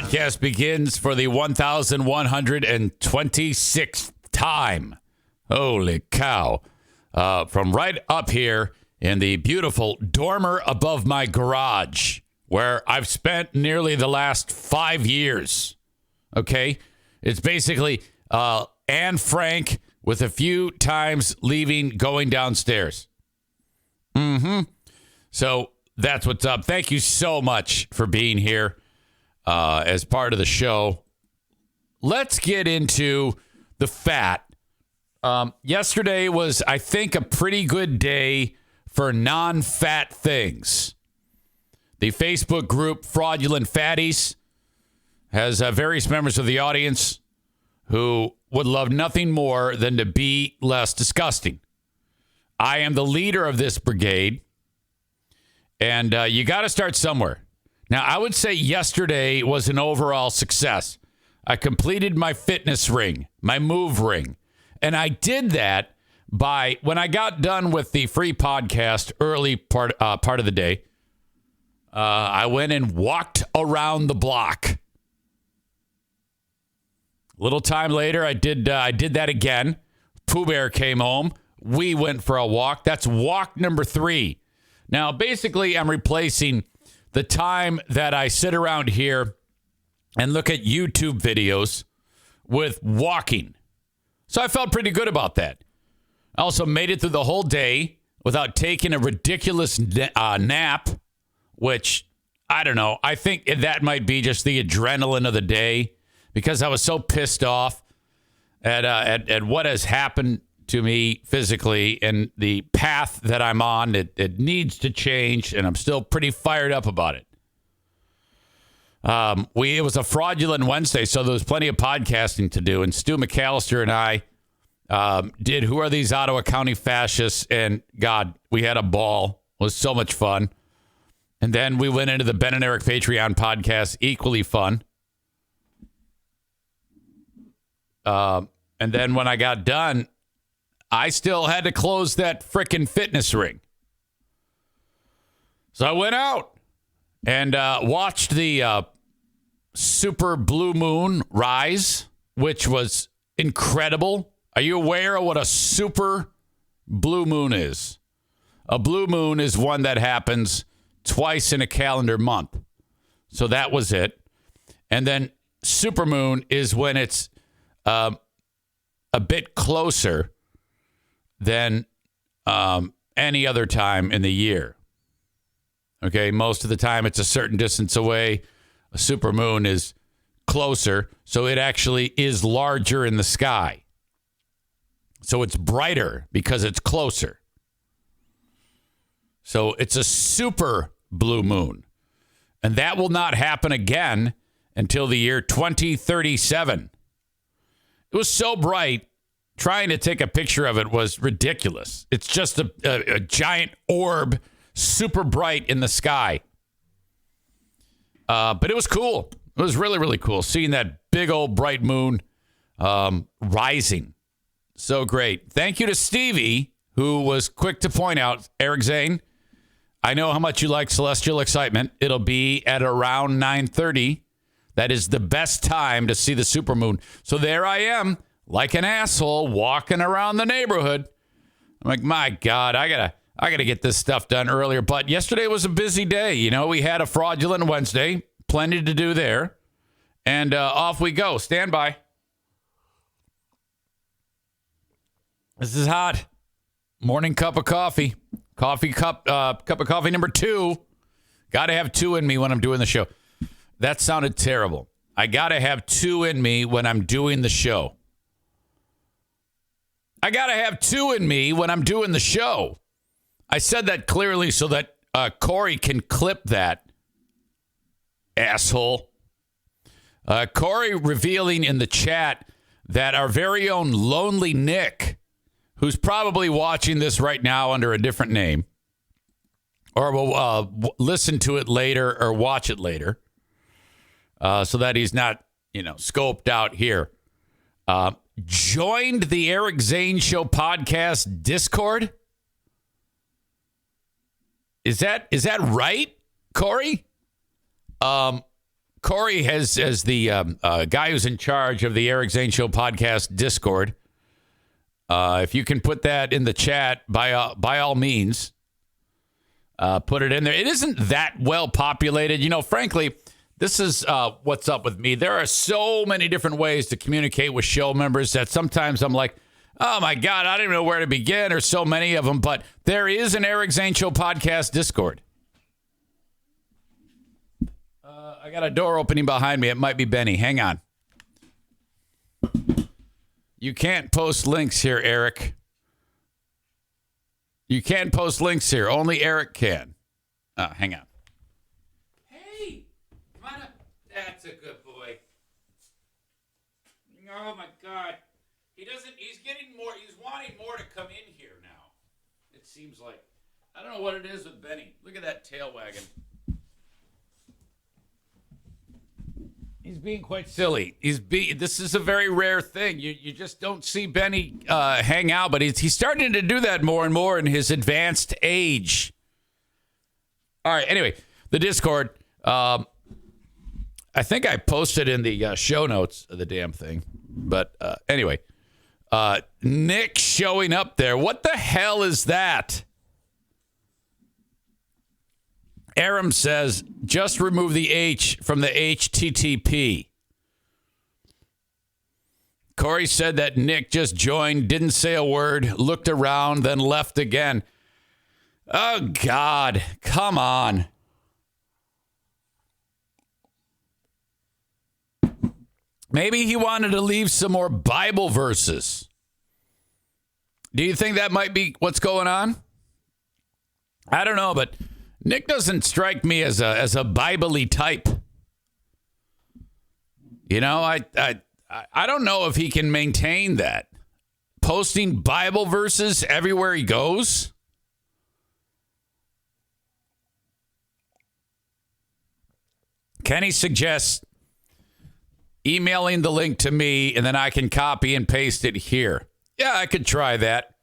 podcast begins for the 1,126th time. Holy cow. From right up here in the beautiful dormer above my garage, where I've spent nearly the last 5 years. Okay? It's basically Anne Frank with a few times leaving, going downstairs. So that's what's up. Thank you so much for being here as part of the show. Let's get into the fat. Yesterday was, I think, a pretty good day for non-fat things. The Facebook group Fraudulent Fatties has various members of the audience who would love nothing more than to be less disgusting. I am the leader of this brigade, and you got to start somewhere. Now, I would say yesterday was an overall success. I completed my fitness ring, my move ring, and I did that by, when I got done with the free podcast early part of the day, I went and walked around the block. A little time later, I did that again. Pooh Bear came home. We went for a walk. That's walk number 3. Now, basically, I'm replacing the time that I sit around here and look at YouTube videos with walking. So I felt pretty good about that. I also made it through the whole day without taking a ridiculous nap, which, I don't know. I think that might be just the adrenaline of the day because I was so pissed off at what has happened to me physically and the path that I'm on. It needs to change, and I'm still pretty fired up about it. It was a fraudulent Wednesday, so there was plenty of podcasting to do, and Stu McAllister and I did Who Are These Ottawa County Fascists, and God, we had a ball. It was so much fun. And then we went into the Ben and Eric Patreon podcast, equally fun. And then when I got done, I still had to close that frickin' fitness ring. So I went out and watched the super blue moon rise, which was incredible. Are you aware of what a super blue moon is? A blue moon is one that happens twice in a calendar month. So that was it. And then supermoon is when it's a bit closer than any other time in the year. Okay, most of the time it's a certain distance away. A supermoon is closer, so it actually is larger in the sky. So it's brighter because it's closer. So it's a super blue moon. And that will not happen again until the year 2037. It was so bright, trying to take a picture of it was ridiculous. It's just a giant orb, super bright in the sky. But it was cool. It was really, really cool seeing that big old bright moon rising. So great. Thank you to Stevie, who was quick to point out, Eric Zane, I know how much you like celestial excitement. It'll be at around 9:30. That is the best time to see the supermoon. So there I am, like an asshole, walking around the neighborhood. I'm like, my God, I gotta get this stuff done earlier. But yesterday was a busy day. You know, we had a fraudulent Wednesday, plenty to do there, and off we go. Stand by. This is hot. Morning cup of coffee. Cup of coffee number 2. Got to have 2 in me when I'm doing the show. That sounded terrible. I got to have 2 in me when I'm doing the show. I got to have 2 in me when I'm doing the show. I said that clearly so that Corey can clip that. Asshole. Corey revealing in the chat that our very own Lonely Nick, who's probably watching this right now under a different name, or will listen to it later or watch it later, so that he's not, scoped out here, joined the Eric Zane Show Podcast Discord. Is that right, Corey? Corey has, as the guy who's in charge of the Eric Zane Show Podcast Discord, if you can put that in the chat, by all means, put it in there. It isn't that well populated. Frankly, this is what's up with me. There are so many different ways to communicate with show members that sometimes I'm like, oh, my God, I don't even know where to begin. There's so many of them. But there is an Eric Zane Show Podcast Discord. I got a door opening behind me. It might be Benny. Hang on. You can't post links here, Eric. You can't post links here. Only Eric can. Hang on. Hey, come on up. That's a good boy. Oh, my God. He's getting more. He's wanting more to come in here now. It seems like. I don't know what it is with Benny. Look at that tail wagging. He's being quite silly. This is a very rare thing. You just don't see Benny hang out, but he's starting to do that more and more in his advanced age. All right. Anyway, the Discord. I think I posted in the show notes of the damn thing. But anyway, Nick showing up there. What the hell is that? Aram says, just remove the H from the HTTP. Corey said that Nick just joined, didn't say a word, looked around, then left again. Oh, God. Come on. Maybe he wanted to leave some more Bible verses. Do you think that might be what's going on? I don't know, but Nick doesn't strike me as a Bible-y type. I don't know if he can maintain that. Posting Bible verses everywhere he goes. Kenny suggests emailing the link to me, and then I can copy and paste it here. Yeah, I could try that.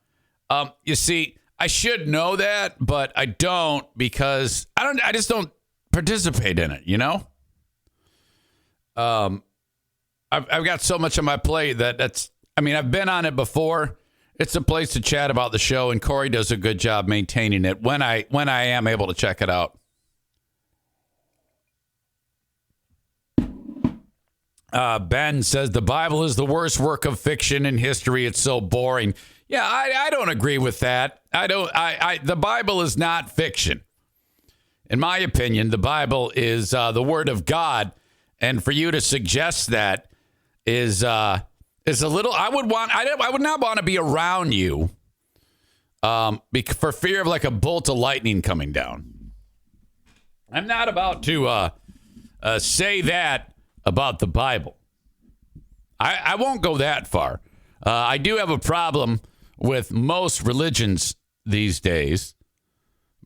You see, I should know that, but I don't because I just don't participate in it, I've got so much on my plate I've been on it before. It's a place to chat about the show, and Corey does a good job maintaining it when I am able to check it out. Ben says the Bible is the worst work of fiction in history. It's so boring. Yeah, I don't agree with that. The Bible is not fiction. In my opinion, the Bible is the Word of God, and for you to suggest that is a little. I would not want to be around you, for fear of like a bolt of lightning coming down. I'm not about to say that about the Bible. I won't go that far. I do have a problem with most religions these days,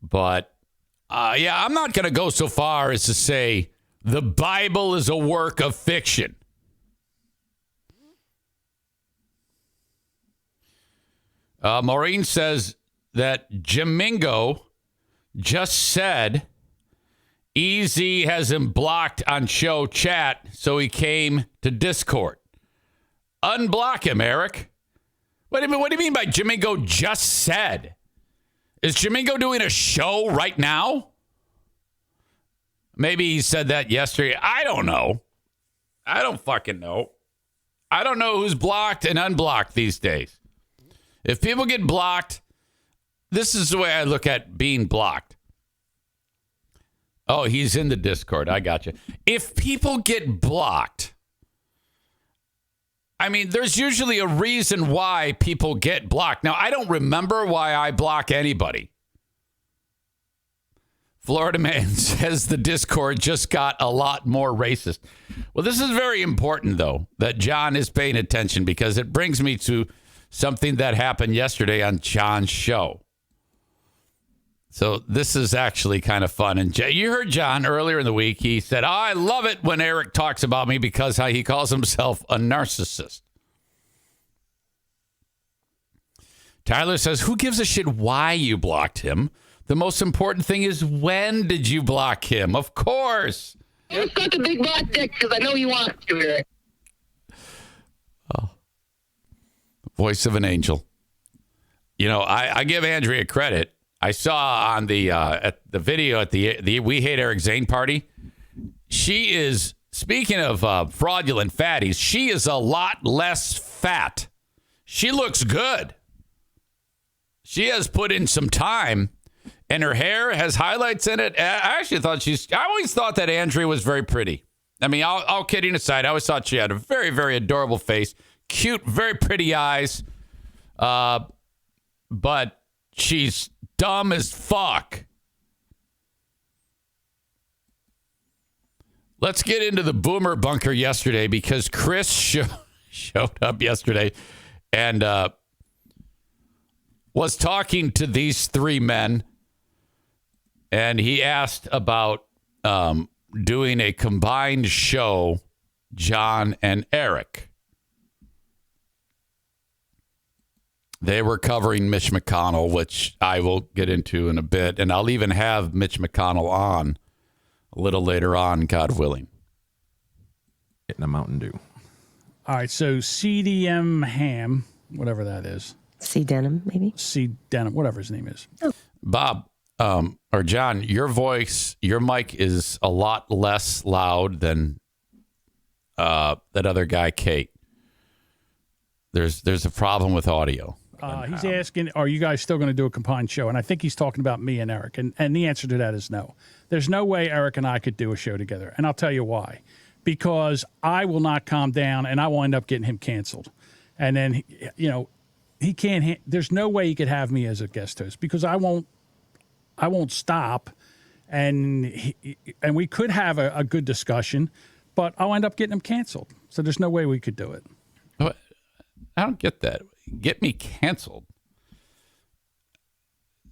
but I'm not going to go so far as to say the Bible is a work of fiction. Maureen says that Jamingo just said EZ has him blocked on show chat, so he came to Discord. Unblock him, Eric. What do you mean by Jamingo just said? Is Jamingo doing a show right now? Maybe he said that yesterday. I don't know. I don't fucking know. I don't know who's blocked and unblocked these days. If people get blocked, this is the way I look at being blocked. Oh, he's in the Discord. I got you. If people get blocked, there's usually a reason why people get blocked. Now, I don't remember why I block anybody. Florida man says the Discord just got a lot more racist. Well, this is very important, though, that John is paying attention because it brings me to something that happened yesterday on John's show. So this is actually kind of fun. And you heard John earlier in the week. He said, I love it when Eric talks about me because he calls himself a narcissist. Tyler says, who gives a shit why you blocked him? The most important thing is when did you block him? Of course. Who's got the big black dick? Because I know you want to, Eric. Oh, voice of an angel. You know, I give Andrea credit. I saw on the at the video at the We Hate Eric Zane party. She is, speaking of fraudulent fatties, she is a lot less fat. She looks good. She has put in some time, and her hair has highlights in it. I always thought that Andrea was very pretty. I mean, all kidding aside, I always thought she had a very, very adorable face, cute, very pretty eyes. But she's dumb as fuck. Let's get into the boomer bunker yesterday because Chris showed up yesterday and was talking to these three men. And he asked about doing a combined show, John and Eric. They were covering Mitch McConnell, which I will get into in a bit. And I'll even have Mitch McConnell on a little later on, God willing. Getting a Mountain Dew. All right, so CDM Ham, whatever that is. C. Denham, maybe? C. Denham, whatever his name is. Oh. Bob, or John, your voice, your mic is a lot less loud than that other guy, Kate. There's a problem with audio. He's asking, are you guys still going to do a combined show? And I think he's talking about me and Eric. And the answer to that is no. There's no way Eric and I could do a show together. And I'll tell you why. Because I will not calm down and I will end up getting him canceled. And then, he can't, there's no way he could have me as a guest host because I won't stop. And we could have a good discussion, but I'll end up getting him canceled. So there's no way we could do it. I don't get that. Get me canceled.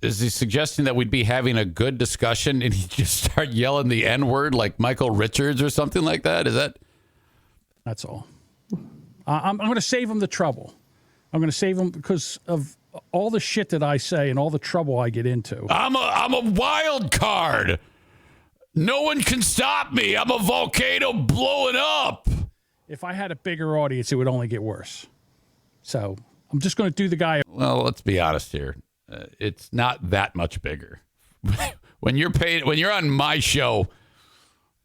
Is he suggesting that we'd be having a good discussion and he just start yelling the N-word like Michael Richards or something like that? Is that? That's all. I'm going to save him the trouble. I'm going to save him because of all the shit that I say and all the trouble I get into. I'm a wild card. No one can stop me. I'm a volcano blowing up. If I had a bigger audience, it would only get worse. So I'm just going to do the guy. Well, let's be honest here. It's not that much bigger. When you're on my show,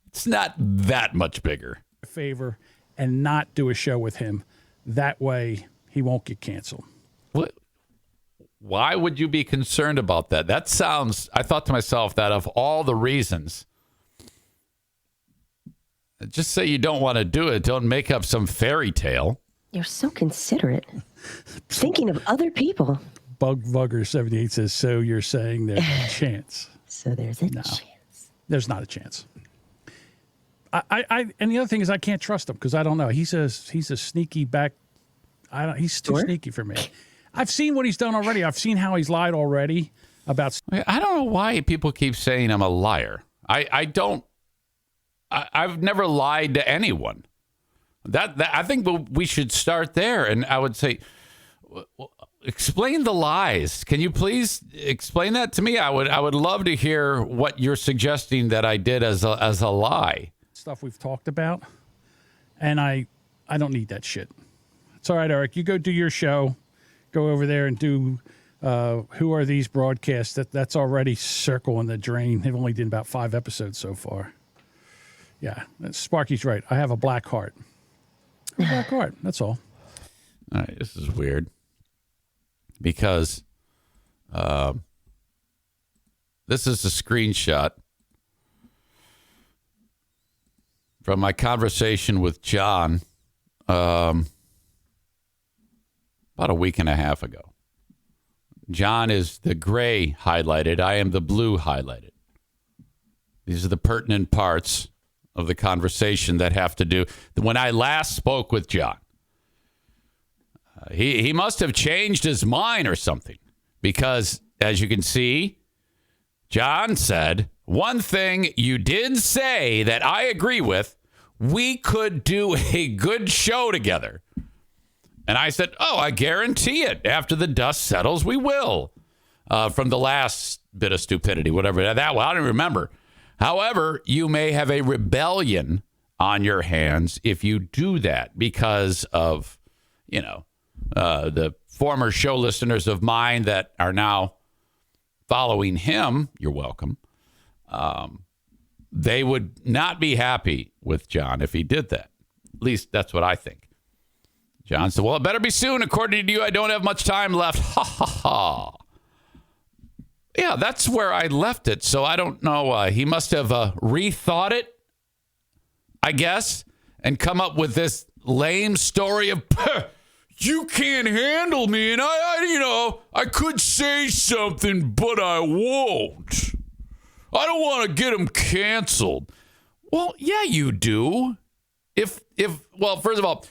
it's not that much bigger. A favor and not do a show with him. That way he won't get canceled. What? Why would you be concerned about that? That sounds, I thought to myself that of all the reasons, just say you don't want to do it. Don't make up some fairy tale. You're so considerate. Thinking of other people. Bugvugger 78 says, so you're saying there's a chance. So there's a chance. There's not a chance. And the other thing is I can't trust him because I don't know. He's a sneaky back. He's too sneaky for me. I've seen what he's done already. I've seen how he's lied already about. I don't know why people keep saying I'm a liar. I've never lied to anyone. That I think we should start there. And I would say, explain the lies. Can you please explain that to me? I would love to hear what you're suggesting that I did as a lie. Stuff we've talked about, and I don't need that shit. It's all right, Eric. You go do your show. Go over there and do Who Are These broadcasts. That's already circling the drain. They've only done about 5 episodes so far. Yeah, Sparky's right. I have a black heart. A black heart. That's all. All right, this is weird because this is a screenshot from my conversation with John about a week and a half ago. John is the gray highlighted. I am the blue highlighted. These are the pertinent parts of the conversation that have to do. When I last spoke with John, he must have changed his mind or something because, as you can see, John said, one thing you did say that I agree with, we could do a good show together. And I said, oh, I guarantee it. After the dust settles, we will. From the last bit of stupidity, whatever that was. I don't remember However, you may have a rebellion on your hands if you do that because of, the former show listeners of mine that are now following him. You're welcome. They would not be happy with John if he did that. At least that's what I think. John said, well, it better be soon. According to you, I don't have much time left. Ha, ha, ha. Yeah, that's where I left it. So I don't know. He must have rethought it, I guess, and come up with this lame story of, you can't handle me. And I could say something, but I won't. I don't want to get him canceled. Well, yeah, you do. Well, first of all,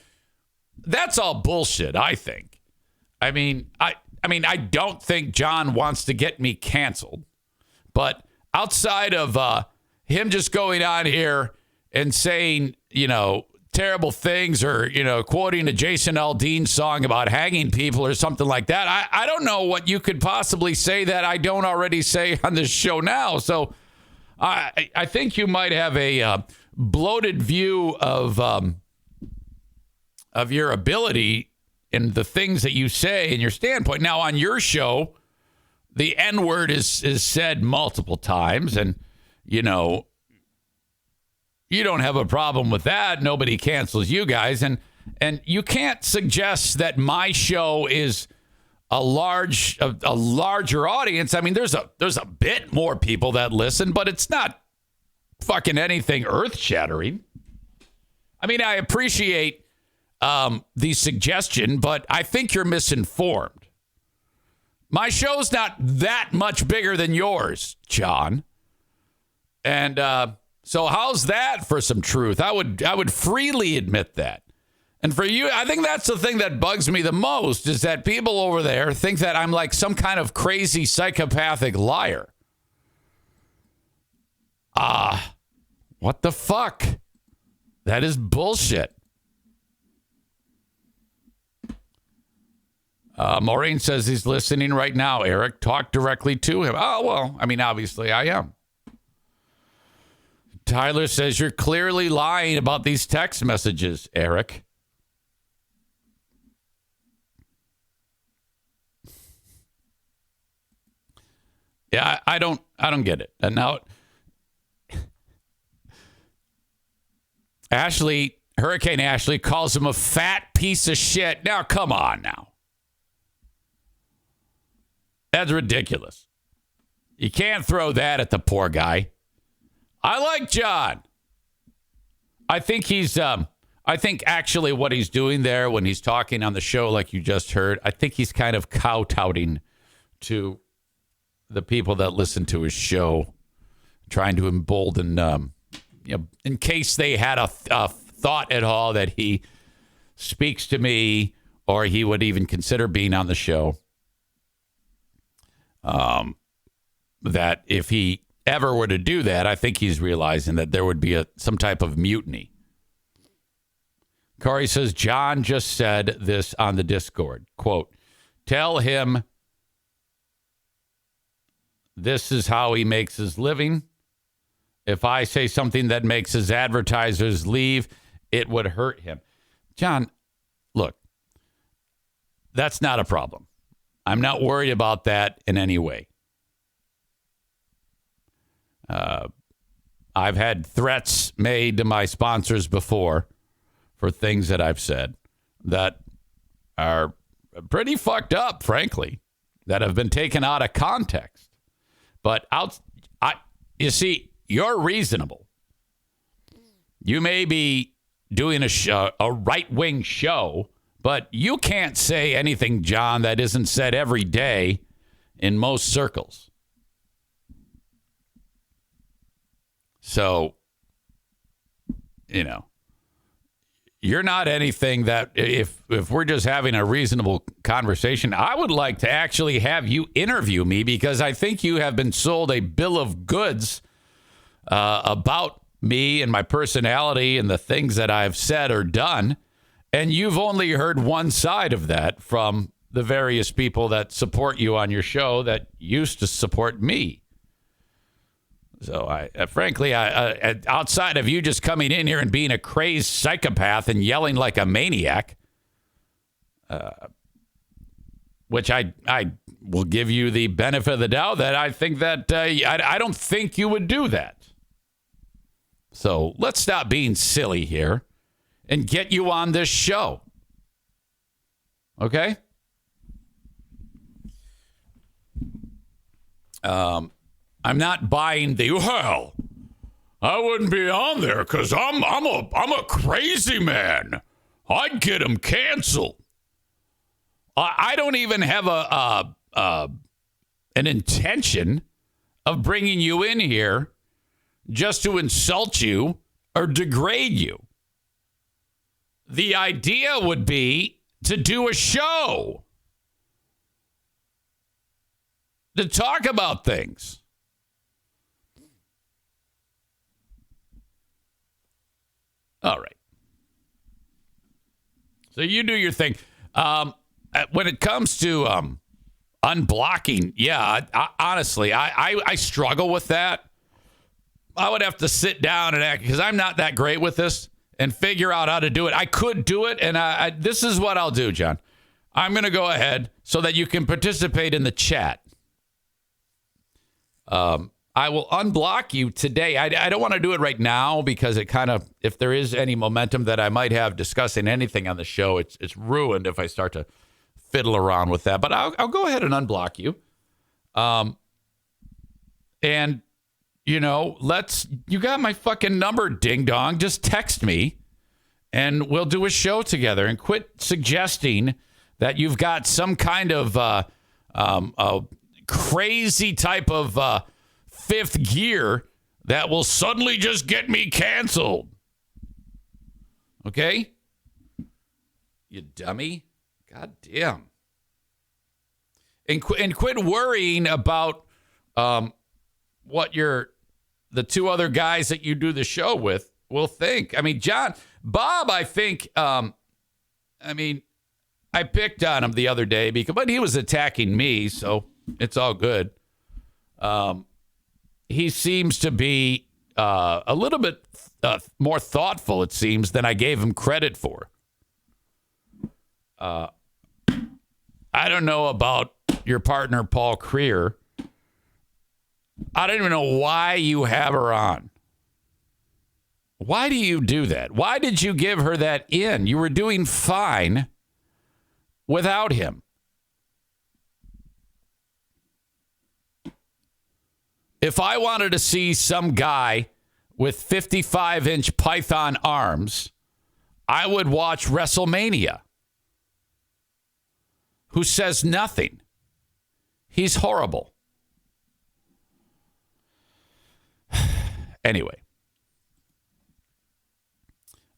that's all bullshit, I think. I mean, I don't think John wants to get me canceled. But outside of him just going on here and saying, terrible things or, quoting a Jason Aldean song about hanging people or something like that, I don't know what you could possibly say that I don't already say on this show now. So I think you might have a bloated view of your ability and the things that you say and your standpoint. Now, on your show, the N-word is said multiple times, and, you don't have a problem with that. Nobody cancels you guys. And you can't suggest that my show is a larger audience. I mean, there's a bit more people that listen, but it's not fucking anything earth-shattering. I mean, I appreciate the suggestion, but I think you're misinformed. My show's not that much bigger than yours, John. And so how's that for some truth? I would freely admit that. And for you, I think that's the thing that bugs me the most is that people over there think that I'm like some kind of crazy psychopathic liar. What the fuck? That is bullshit. Maureen says he's listening right now. Eric, talk directly to him. Oh, well, I mean, obviously I am. Tyler says you're clearly lying about these text messages, Eric. Yeah, I don't get it. And now Hurricane Ashley calls him a fat piece of shit. Now, come on now. That's ridiculous. You can't throw that at the poor guy. I like John. I think actually what he's doing there when he's talking on the show, like you just heard, I think he's kind of kowtowing to the people that listen to his show, trying to embolden, in case they had a thought at all that he speaks to me or he would even consider being on the show. That if he ever were to do that, I think he's realizing that there would be some type of mutiny. Corey says, John just said this on the Discord. Quote, tell him this is how he makes his living. If I say something that makes his advertisers leave, it would hurt him. John, look, that's not a problem. I'm not worried about that in any way. I've had threats made to my sponsors before for things that I've said that are pretty fucked up, frankly, that have been taken out of context. But you see, you're reasonable. You may be doing a right-wing show, but you can't say anything, John, that isn't said every day in most circles. So, you're not anything that if we're just having a reasonable conversation, I would like to actually have you interview me because I think you have been sold a bill of goods about me and my personality and the things that I've said or done. And you've only heard one side of that from the various people that support you on your show that used to support me. So frankly, outside of you just coming in here and being a crazed psychopath and yelling like a maniac, which I will give you the benefit of the doubt that I think that I don't think you would do that. So let's stop being silly here and get you on this show. Okay? I'm not buying the, well, I wouldn't be on there because I'm a crazy man. I'd get him canceled. I don't even have an intention of bringing you in here just to insult you or degrade you. The idea would be to do a show, to talk about things. All right. So you do your thing. When it comes to unblocking, yeah, honestly, I struggle with that. I would have to sit down and act, because I'm not that great with this, and figure out how to do it. I could do it, and this is what I'll do, John. I'm going to go ahead so that you can participate in the chat. I will unblock you today. I don't want to do it right now because it kind of, if there is any momentum that I might have discussing anything on the show, it's ruined if I start to fiddle around with that. But I'll go ahead and unblock you. And, you know, you got my fucking number, ding dong. Just text me and we'll do a show together, and quit suggesting that you've got some kind of crazy type of fifth gear that will suddenly just get me canceled. Okay? You dummy. God damn. And quit worrying about what the two other guys that you do the show with will think. I mean, Bob, I think, I picked on him the other day but he was attacking me, so it's all good. He seems to be a little bit more thoughtful, it seems, than I gave him credit for. I don't know about your partner, Paul Creer. I don't even know why you have her on. Why do you do that? Why did you give her that in? You were doing fine without him. If I wanted to see some guy with 55-inch python arms, I would watch WrestleMania. Who says nothing. He's horrible. Anyway.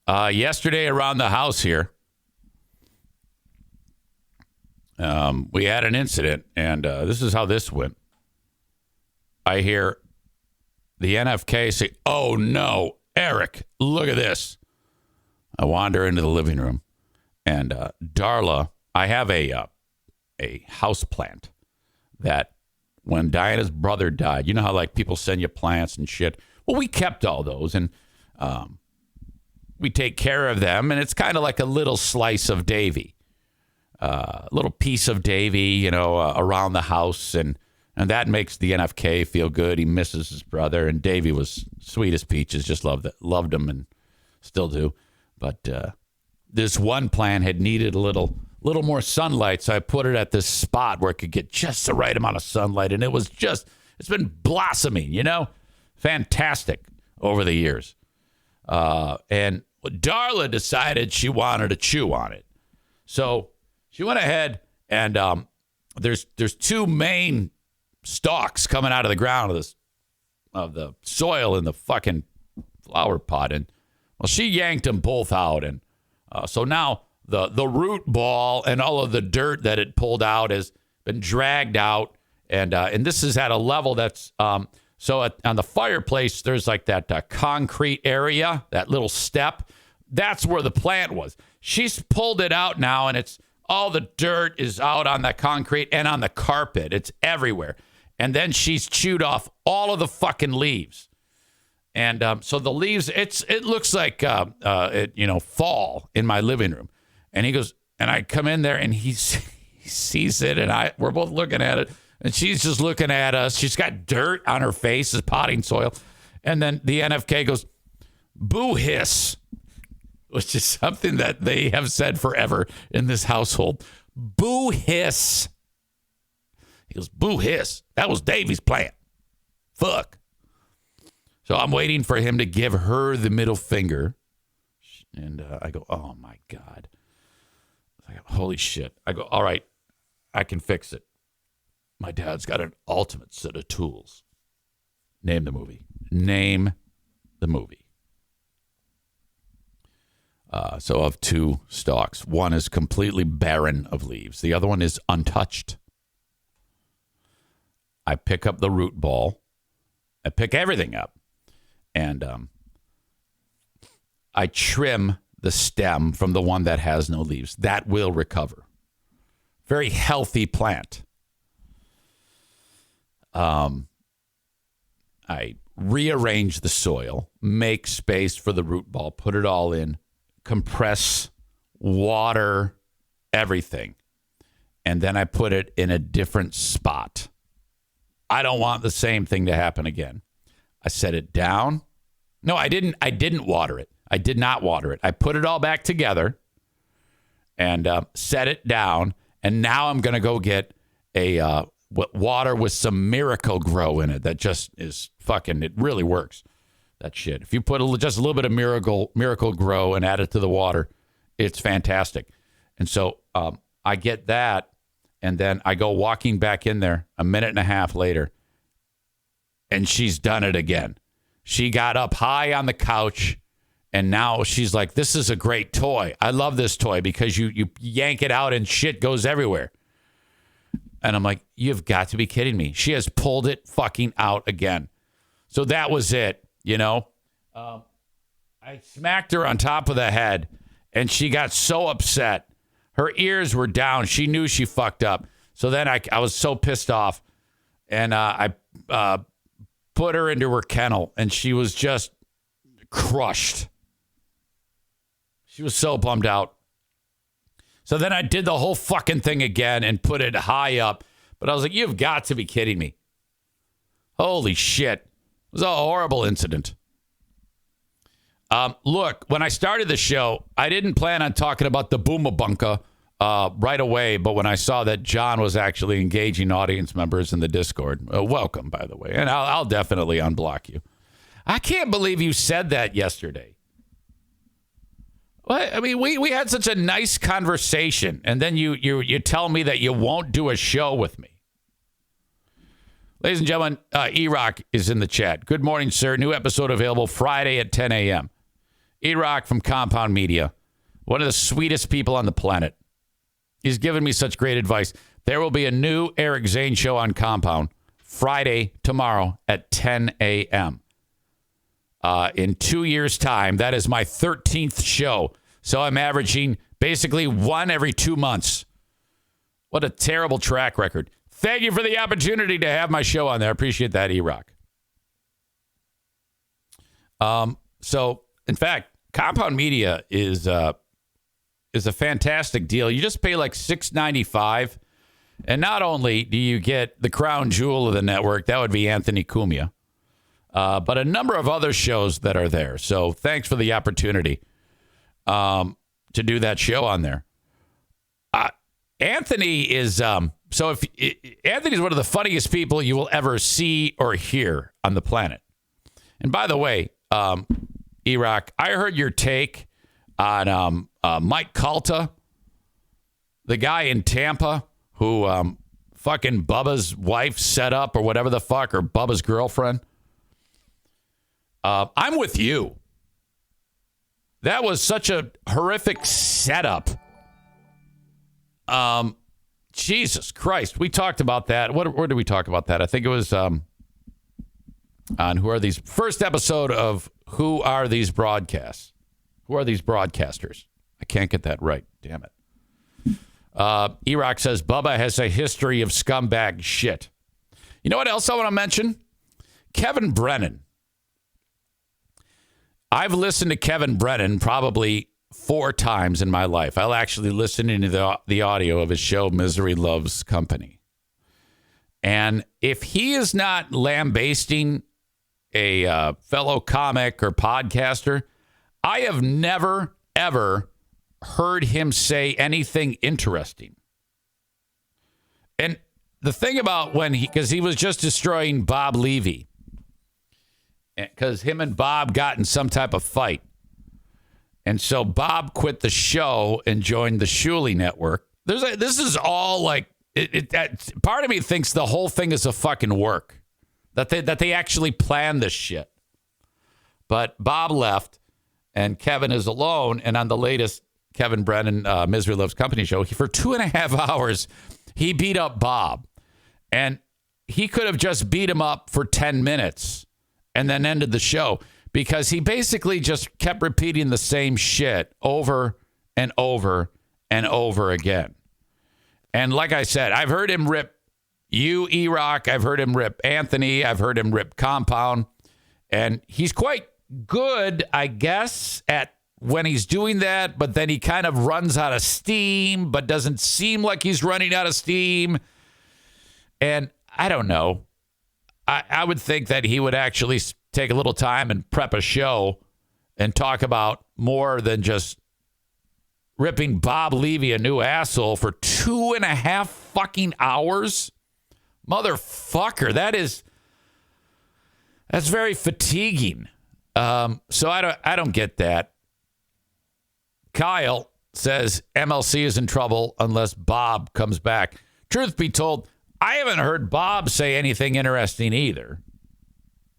Yesterday around the house here, we had an incident, and this is how this went. I hear the NFK say, "Oh no, Eric, look at this." I wander into the living room, and Darla, I have a house plant that when Diana's brother died, you know how like people send you plants and shit? Well, we kept all those, and we take care of them, and it's kind of like a little slice of Davy, a little piece of Davy, around the house, and that makes the NFK feel good. He misses his brother, and Davy was sweet as peaches, just loved him and still do. But this one plant had needed a little more sunlight, so I put it at this spot where it could get just the right amount of sunlight, and it's been blossoming, fantastic over the years. And Darla decided she wanted to chew on it. So she went ahead, and there's two main stalks coming out of the ground of the soil in the fucking flower pot, and well, she yanked them both out, and so now the root ball and all of the dirt that it pulled out has been dragged out, and this is at a level that's so on the fireplace there's like that concrete area, that little step. That's where the plant was. She's pulled it out now, and it's all the dirt is out on the concrete and on the carpet. It's everywhere. And then she's chewed off all of the fucking leaves. And so the leaves, it looks like, fall in my living room. And he goes, and I come in there and he sees it and we're both looking at it. And she's just looking at us. She's got dirt on her face, as potting soil. And then the NFK goes, boo hiss, which is something that they have said forever in this household. Boo hiss. He goes, boo hiss. That was Davy's plan. Fuck. So I'm waiting for him to give her the middle finger. And I go, oh, my God. I go, holy shit. I go, all right, I can fix it. My dad's got an ultimate set of tools. Name the movie. Name the movie. So of 2 stalks, one is completely barren of leaves. The other one is untouched. I pick up the root ball. I pick everything up. And I trim the stem from the one that has no leaves. That will recover. Very healthy plant. I rearrange the soil, make space for the root ball, put it all in, compress, water, everything. And then I put it in a different spot. I don't want the same thing to happen again. I set it down. No, I didn't water it. I did not water it. I put it all back together and set it down. And now I'm going to go get a water with some Miracle Grow in it. That just is fucking, it really works. That shit. If you put just a little bit of Miracle Grow and add it to the water, it's fantastic. And so I get that, and then I go walking back in there a minute and a half later, and she's done it again. She got up high on the couch, and now she's like, this is a great toy. I love this toy because you yank it out and shit goes everywhere. And I'm like, you've got to be kidding me. She has pulled it fucking out again. So that was it, you know. I smacked her on top of the head, and she got so upset. Her ears were down. She knew she fucked up. So then I was so pissed off, and I put her into her kennel, and she was just crushed. She was so bummed out. So then I did the whole fucking thing again and put it high up. But I was like, you've got to be kidding me. Holy shit. It was a horrible incident. Look, when I started the show, I didn't plan on talking about the Boomabunka right away. But when I saw that John was actually engaging audience members in the Discord, welcome, by the way. And I'll definitely unblock you. I can't believe you said that yesterday. What? I mean, we had such a nice conversation, and then you tell me that you won't do a show with me. Ladies and gentlemen, E-Rock is in the chat. Good morning, sir. New episode available Friday at 10 a.m. E-Rock from Compound Media, one of the sweetest people on the planet. He's given me such great advice. There will be a new Eric Zane Show on Compound Friday, tomorrow at 10 a.m. In 2 years' time. That is my 13th show. So I'm averaging basically one every 2 months. What a terrible track record. Thank you for the opportunity to have my show on there. I appreciate that, E-Rock. So, in fact, Compound Media is a fantastic deal. You just pay like $6.95, and not only do you get the crown jewel of the network, that would be Anthony Cumia, but a number of other shows that are there. So thanks for the opportunity to do that show on there. Anthony is Anthony's one of the funniest people you will ever see or hear on the planet. And by the way, E-Rock, I heard your take on Mike Calta, the guy in Tampa who fucking Bubba's wife set up or whatever the fuck, or Bubba's girlfriend. I'm with you. That was such a horrific setup. Jesus Christ. We talked about that. Where did we talk about that? I think it was on Who Are These? First episode of Who Are These Broadcasts? Who Are These Broadcasters? I can't get that right. Damn it. E-Rock says Bubba has a history of scumbag shit. You know what else I want to mention? Kevin Brennan. I've listened to Kevin Brennan probably 4 times in my life. I'll actually listen to the audio of his show, Misery Loves Company. And if he is not lambasting a fellow comic or podcaster, I have never, ever heard him say anything interesting. And the thing about because he was just destroying Bob Levy, because him and Bob got in some type of fight. And so Bob quit the show and joined the Shuley Network. This is all like, part of me thinks the whole thing is a fucking work, that they actually planned this shit. But Bob left and Kevin is alone. And on the latest Kevin Brennan Misery Loves Company show, for 2.5 hours, he beat up Bob. And he could have just beat him up for 10 minutes and then ended the show, because he basically just kept repeating the same shit over and over and over again. And like I said, I've heard him rip you, E-Rock. I've heard him rip Anthony. I've heard him rip Compound. And he's quite good, I guess, at when he's doing that. But then he kind of runs out of steam, but doesn't seem like he's running out of steam. And I don't know. I would think that he would actually take a little time and prep a show and talk about more than just ripping Bob Levy a new asshole for 2.5 fucking hours. Motherfucker, that's very fatiguing. So I don't get that. Kyle says MLC is in trouble unless Bob comes back. Truth be told, I haven't heard Bob say anything interesting either.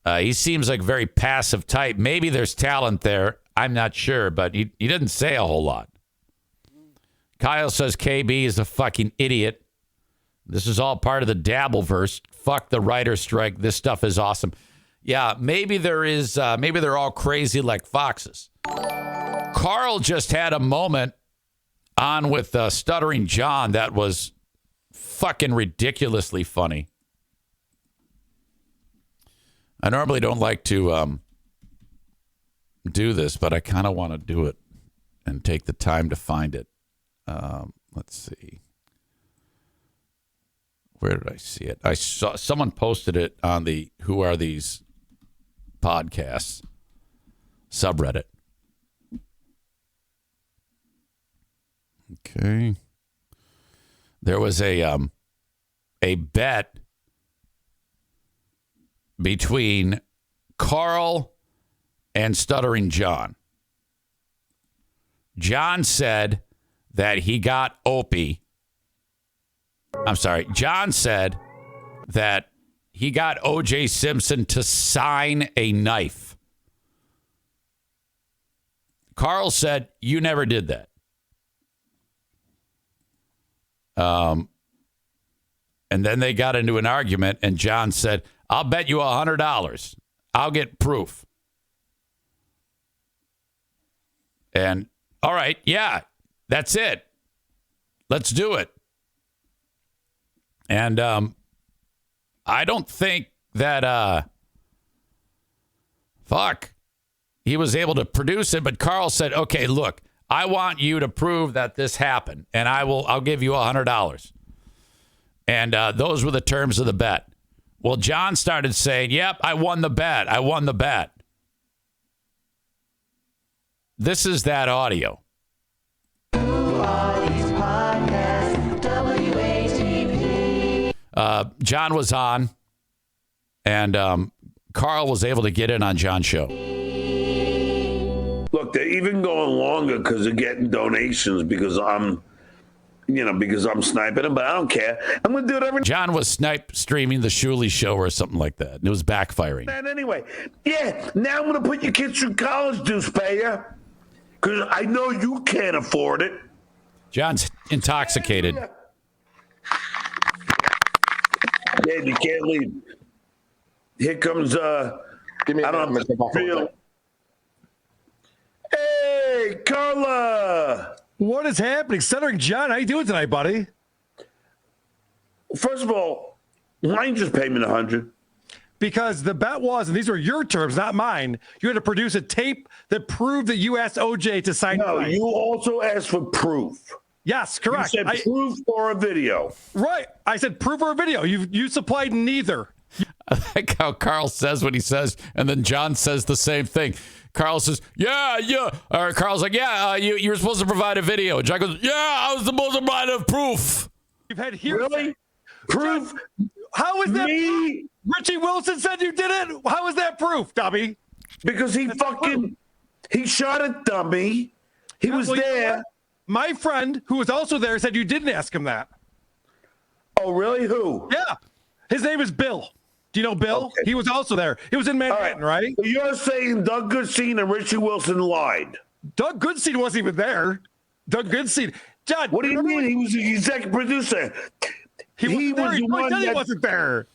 He seems like a very passive type. Maybe there's talent there. I'm not sure, but he didn't say a whole lot. Kyle says KB is a fucking idiot. This is all part of the Dabbleverse. Fuck the writer's strike. This stuff is awesome. Yeah, maybe there is. Maybe they're all crazy like foxes. Carl just had a moment on with Stuttering John that was fucking ridiculously funny. I normally don't like to do this, but I kind of want to do it and take the time to find it. Let's see. Where did I see it? I saw someone posted it on the Who Are These Podcasts subreddit. Okay. There was a bet between Carl and Stuttering John. John said that he got Opie. I'm sorry. John said that he got O.J. Simpson to sign a knife. Carl said, you never did that. And then they got into an argument, and John said, I'll bet you $100. I'll get proof. And, all right, yeah, that's it. Let's do it. And I don't think that, he was able to produce it, but Carl said, okay, look, I want you to prove that this happened, and I'll give you $100. And those were the terms of the bet. Well, John started saying, yep, I won the bet. I won the bet. This is that audio. Who are these podcasts? WATP. John was on, and Carl was able to get in on John's show. Look, they're even going longer because they're getting donations because I'm sniping them, but I don't care. I'm going to do it every... John was snipe streaming the Shuley show or something like that. And it was backfiring. And anyway, yeah, now I'm going to put your kids through college, dues payer, because I know you can't afford it. John's intoxicated. Yeah, you can't leave. Here comes, Give me I don't know, feel. Hey, Carla. What is happening? Stuttering John, how you doing tonight, buddy? First of all, Why don't you just pay me $100? Because the bet was, and these were your terms, not mine, you had to produce a tape that proved that you asked OJ to sign. No, you also asked for proof. Yes, correct. You said proof or a video. Right. I said proof or a video. You supplied neither. I like how Carl says what he says, and then John says the same thing. Carl says, yeah. Or Carl's like, yeah, you're supposed to provide a video. John goes, yeah, I was supposed to provide a proof. You've had hearsay. Really? Proof? John, how is that Me? proof? Richie Wilson said you did it. How is that proof, dummy? Because he shot a dummy. He was there. My friend, who was also there, said you didn't ask him that. Oh, really? Who? Yeah. His name is Bill. Do you know Bill? Okay. He was also there. He was in Manhattan, right? So you're saying Doug Goodstein and Richie Wilson lied? Doug Goodstein wasn't even there. Doug Goodstein. John, what do you mean? He was the executive producer. He was the one that wasn't there.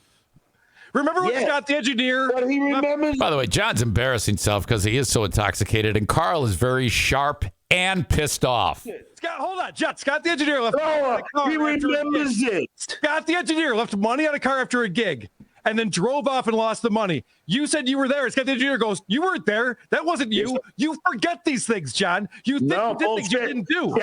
Remember when Scott the engineer? But he remembers. By the way, John's embarrassing himself because he is so intoxicated, and Carl is very sharp and pissed off. Scott, hold on, John. Scott the engineer left. He remembers it. Scott the engineer left money on a car after a gig, and then drove off and lost the money. You said you were there. Scott the engineer goes, "You weren't there. That wasn't you. You forget these things, John. You think you did things you didn't do."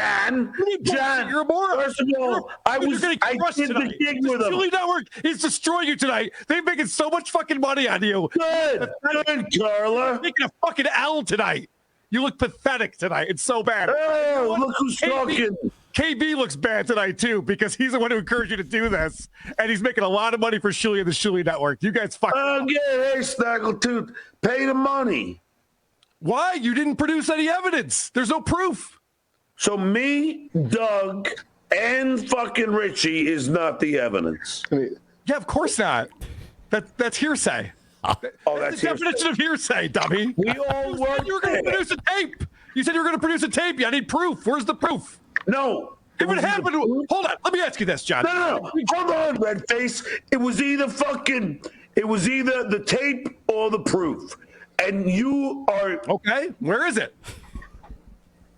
John, you're a moron. First of all, I did the gig with him. Julie Network is destroying you tonight. They're making so much fucking money on you. Good, Carla. You're making a fucking L tonight. You look pathetic tonight. It's so bad. Oh, look who's talking. KB looks bad tonight, too, because he's the one who encouraged you to do this. And he's making a lot of money for Shuli and the Shuli Network. You guys fucking hey, Snaggletooth, pay the money. Why? You didn't produce any evidence. There's no proof. So me, Doug, and fucking Richie is not the evidence. Yeah, of course not. That's hearsay. That's the definition of hearsay, dummy. We all work. You were going to produce a tape. You said you were going to produce a tape. I need proof. Where's the proof? No. If it happened, hold on. Let me ask you this, John. No. Hold on, Redface. It was either the tape or the proof. And you are okay. Where is it?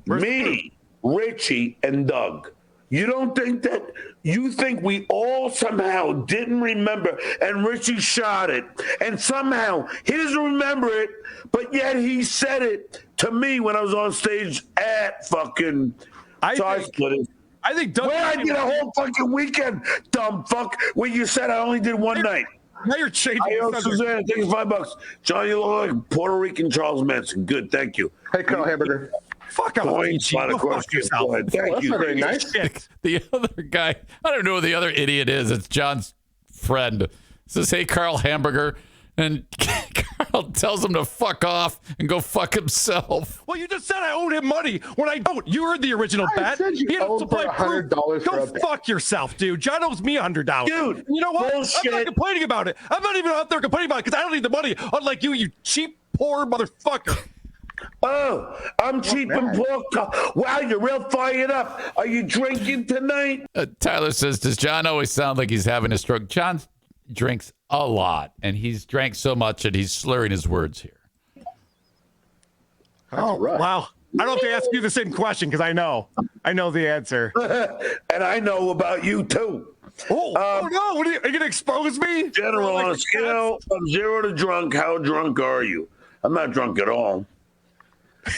Me, Richie, and Doug. You don't think that? You think we all somehow didn't remember, and Richie shot it, and somehow he doesn't remember it, but yet he said it to me when I was on stage at fucking. I think Doug. Where I did a whole fucking weekend, dumb fuck. When you said I only did one night. Now you're changing. I owe Suzanne. Thank you $5. John, you look like Puerto Rican Charles Manson. Good, thank you. Hey, Carl Hamburger. Fuck off. Fuck yourself. Thank you. Very nice. The other guy, I don't know who the other idiot is. It's John's friend. Says, hey, Carl Hamburger. And Carl tells him to fuck off and go fuck himself. Well, you just said I owed him money when I don't. You heard the original bet. Said you owed for $100 Go fuck yourself, dude. John owes me $100. Dude, you know what? bullshit. I'm not complaining about it. I'm not even out there complaining about it because I don't need the money. Unlike you, you cheap, poor motherfucker. Oh, I'm cheap and poor. Wow, you're real fired up. Are you drinking tonight? Tyler says, does John always sound like he's having a stroke? John drinks a lot, and he's drank so much that he's slurring his words here. Wow. I don't have to ask you the same question because I know the answer. And I know about you, too. Oh no. What are you going to expose me? General, on a scale from 0 to drunk, how drunk are you? I'm not drunk at all.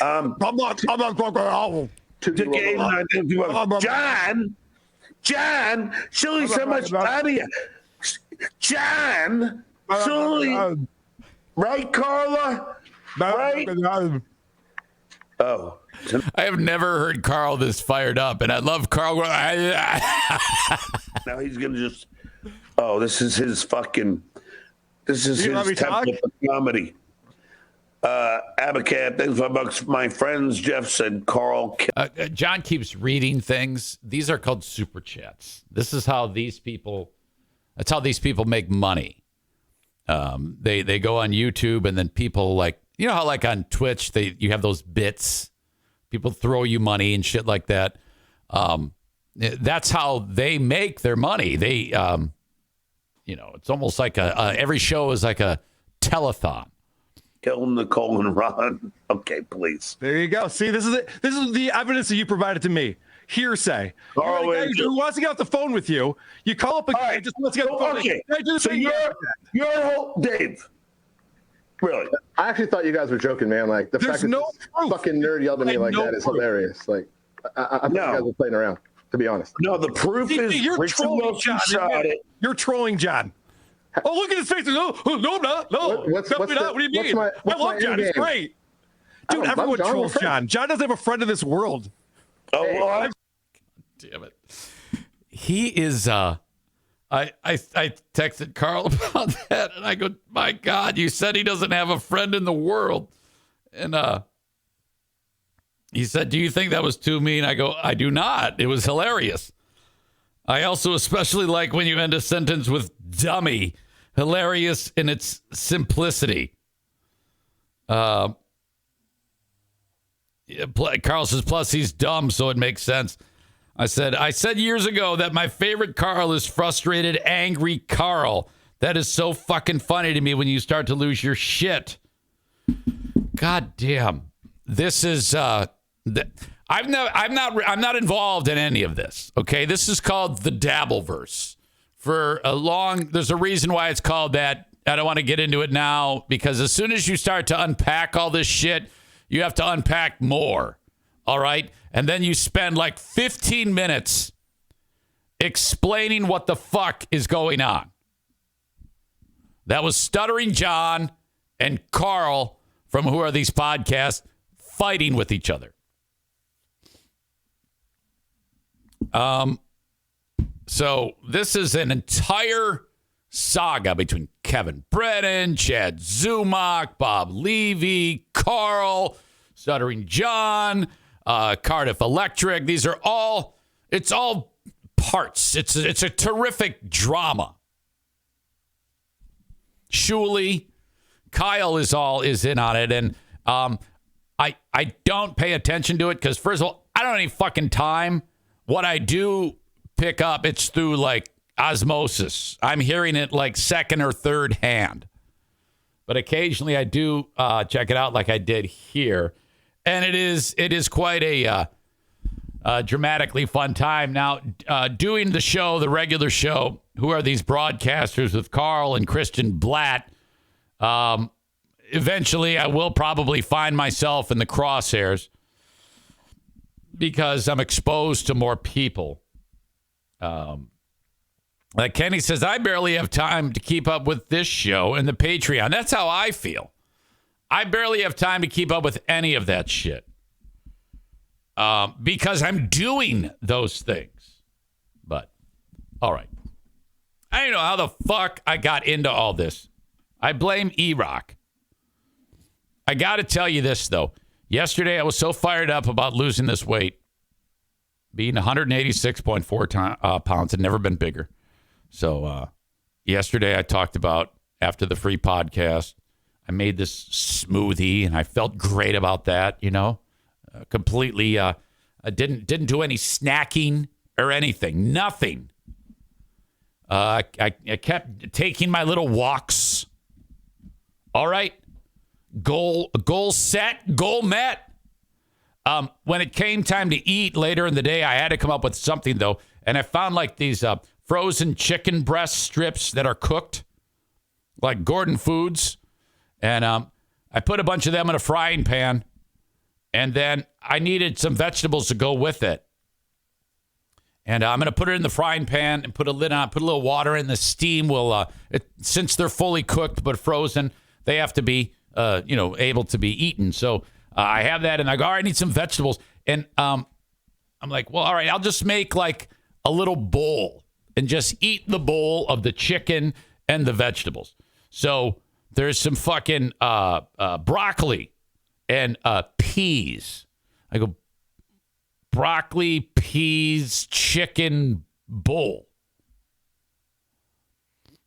I'm not drunk at all. John, Shirley so much out of you. John, Shirley, right, Carla? Right? Oh. I have never heard Carl this fired up, and I love Carl. Now he's going to just, this is his template for comedy. Abacab, thanks $5. My friends, Jeff said Carl. John keeps reading things. These are called super chats. This is how these people. That's how these people make money. They go on YouTube, and then people how like on Twitch you have those bits. People throw you money and shit like that. That's how they make their money. They, it's almost like every show is like a telethon. Kill Nicole and Ron. Okay, please. There you go. See, this is the evidence that you provided to me. hearsay. Oh, You're a guy who wants to get off the phone with you. You call up a guy who just wants to get off the phone. Okay. Can I do the So thing? you're whole Dave. Really? I actually thought you guys were joking, man. Like the There's fact that no this proof. fucking nerd yelled at me like No that is proof. hilarious. Like I thought you guys were playing around. To be honest. No, the proof is You're Richard trolling, Wilson John. shot it. You're trolling, John. Oh, look at his face. No, I'm not. No. What's Definitely the- not. What do you mean? what's my I love end John. He's game? great. I Dude, don't love everyone John. trolls We're John. John doesn't have a friend in this world. Oh, well, Damn it. He is I texted Carl about that and I go, my God, you said he doesn't have a friend in the world. And he said, do you think that was too mean? I go, I do not. It was hilarious. I also especially like when you end a sentence with dummy. Hilarious in its simplicity. Carl says, plus he's dumb, so it makes sense. I said years ago that my favorite Carl is frustrated, angry Carl. That is so fucking funny to me when you start to lose your shit. God damn. This is I'm not involved in any of this. Okay, this is called the Dabbleverse. There's a reason why it's called that. I don't want to get into it now because as soon as you start to unpack all this shit, you have to unpack more. All right? And then you spend like 15 minutes explaining what the fuck is going on. That was Stuttering John and Carl from Who Are These Podcasts fighting with each other. So this is an entire saga between Kevin Brennan, Chad Zumach, Bob Levy, Carl, Stuttering John, Cardiff Electric. It's all parts. It's a terrific drama. Shuley, Kyle is in on it, and I don't pay attention to it because first of all, I don't have any fucking time. What I do pick up, it's through like osmosis. I'm hearing it like second or third hand. But occasionally I do check it out like I did here. And it is quite a dramatically fun time. Now, doing the show, the regular show, Who Are These Broadcasters with Carl and Christian Blatt, eventually I will probably find myself in the crosshairs because I'm exposed to more people. Like Kenny says, I barely have time to keep up with this show and the Patreon. That's how I feel. I barely have time to keep up with any of that shit because I'm doing those things. But, all right. I don't know how the fuck I got into all this. I blame E-Rock. I got to tell you this, though. Yesterday, I was so fired up about losing this weight. Being 186.4 pounds had never been bigger. So yesterday I talked about after the free podcast, I made this smoothie and I felt great about that, you know, completely. I didn't do any snacking or anything, nothing. I kept taking my little walks. All right. Goal set, goal met. When it came time to eat later in the day, I had to come up with something though. And I found like these frozen chicken breast strips that are cooked, like Gordon Foods. And I put a bunch of them in a frying pan. And then I needed some vegetables to go with it. And I'm going to put it in the frying pan and put a lid on it, put a little water in. The steam will, since they're fully cooked but frozen, they have to be, able to be eaten. So I have that, and I go, all right, I need some vegetables. And I'm like, well, all right, I'll just make like a little bowl and just eat the bowl of the chicken and the vegetables. So there's some fucking broccoli and peas. I go, broccoli, peas, chicken bowl.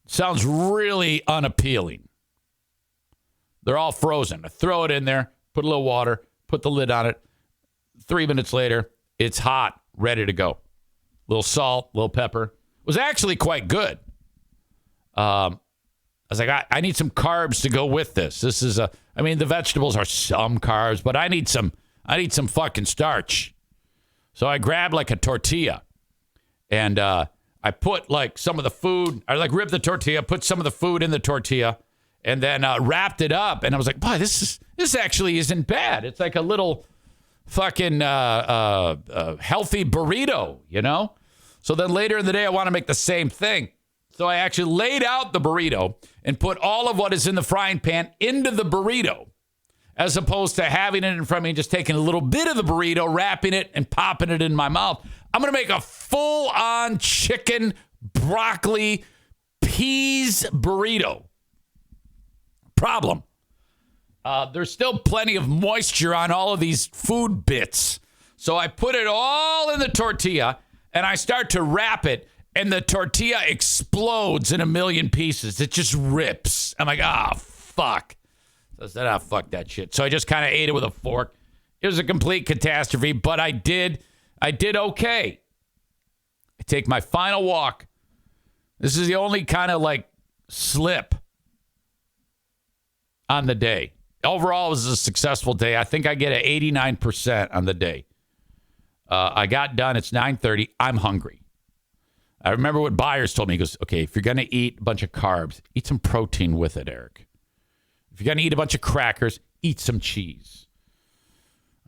Sounds really unappealing. They're all frozen. I throw it in there, put a little water, put the lid on it. 3 minutes later, it's hot, ready to go. A little salt, a little pepper. It was actually quite good. I was like, I need some carbs to go with this. This is the vegetables are some carbs, but I need some fucking starch. So I grabbed like a tortilla and I put like some of the food. I like ripped the tortilla, put some of the food in the tortilla, and then wrapped it up. And I was like, boy, this actually isn't bad. It's like a little fucking healthy burrito, you know? So then later in the day, I want to make the same thing. So I actually laid out the burrito and put all of what is in the frying pan into the burrito, as opposed to having it in front of me and just taking a little bit of the burrito, wrapping it, and popping it in my mouth. I'm going to make a full-on chicken, broccoli, peas burrito. Problem. There's still plenty of moisture on all of these food bits. So I put it all in the tortilla, and I start to wrap it, and the tortilla explodes in a million pieces. It just rips. I'm like, fuck. So I said, fuck that shit. So I just kind of ate it with a fork. It was a complete catastrophe, but I did okay. I take my final walk. This is the only kind of like slip on the day. Overall, it was a successful day. I think I get an 89% on the day. I got done. It's 9:30. I'm hungry. I remember what Byers told me. He goes, okay, if you're going to eat a bunch of carbs, eat some protein with it, Eric. If you're going to eat a bunch of crackers, eat some cheese.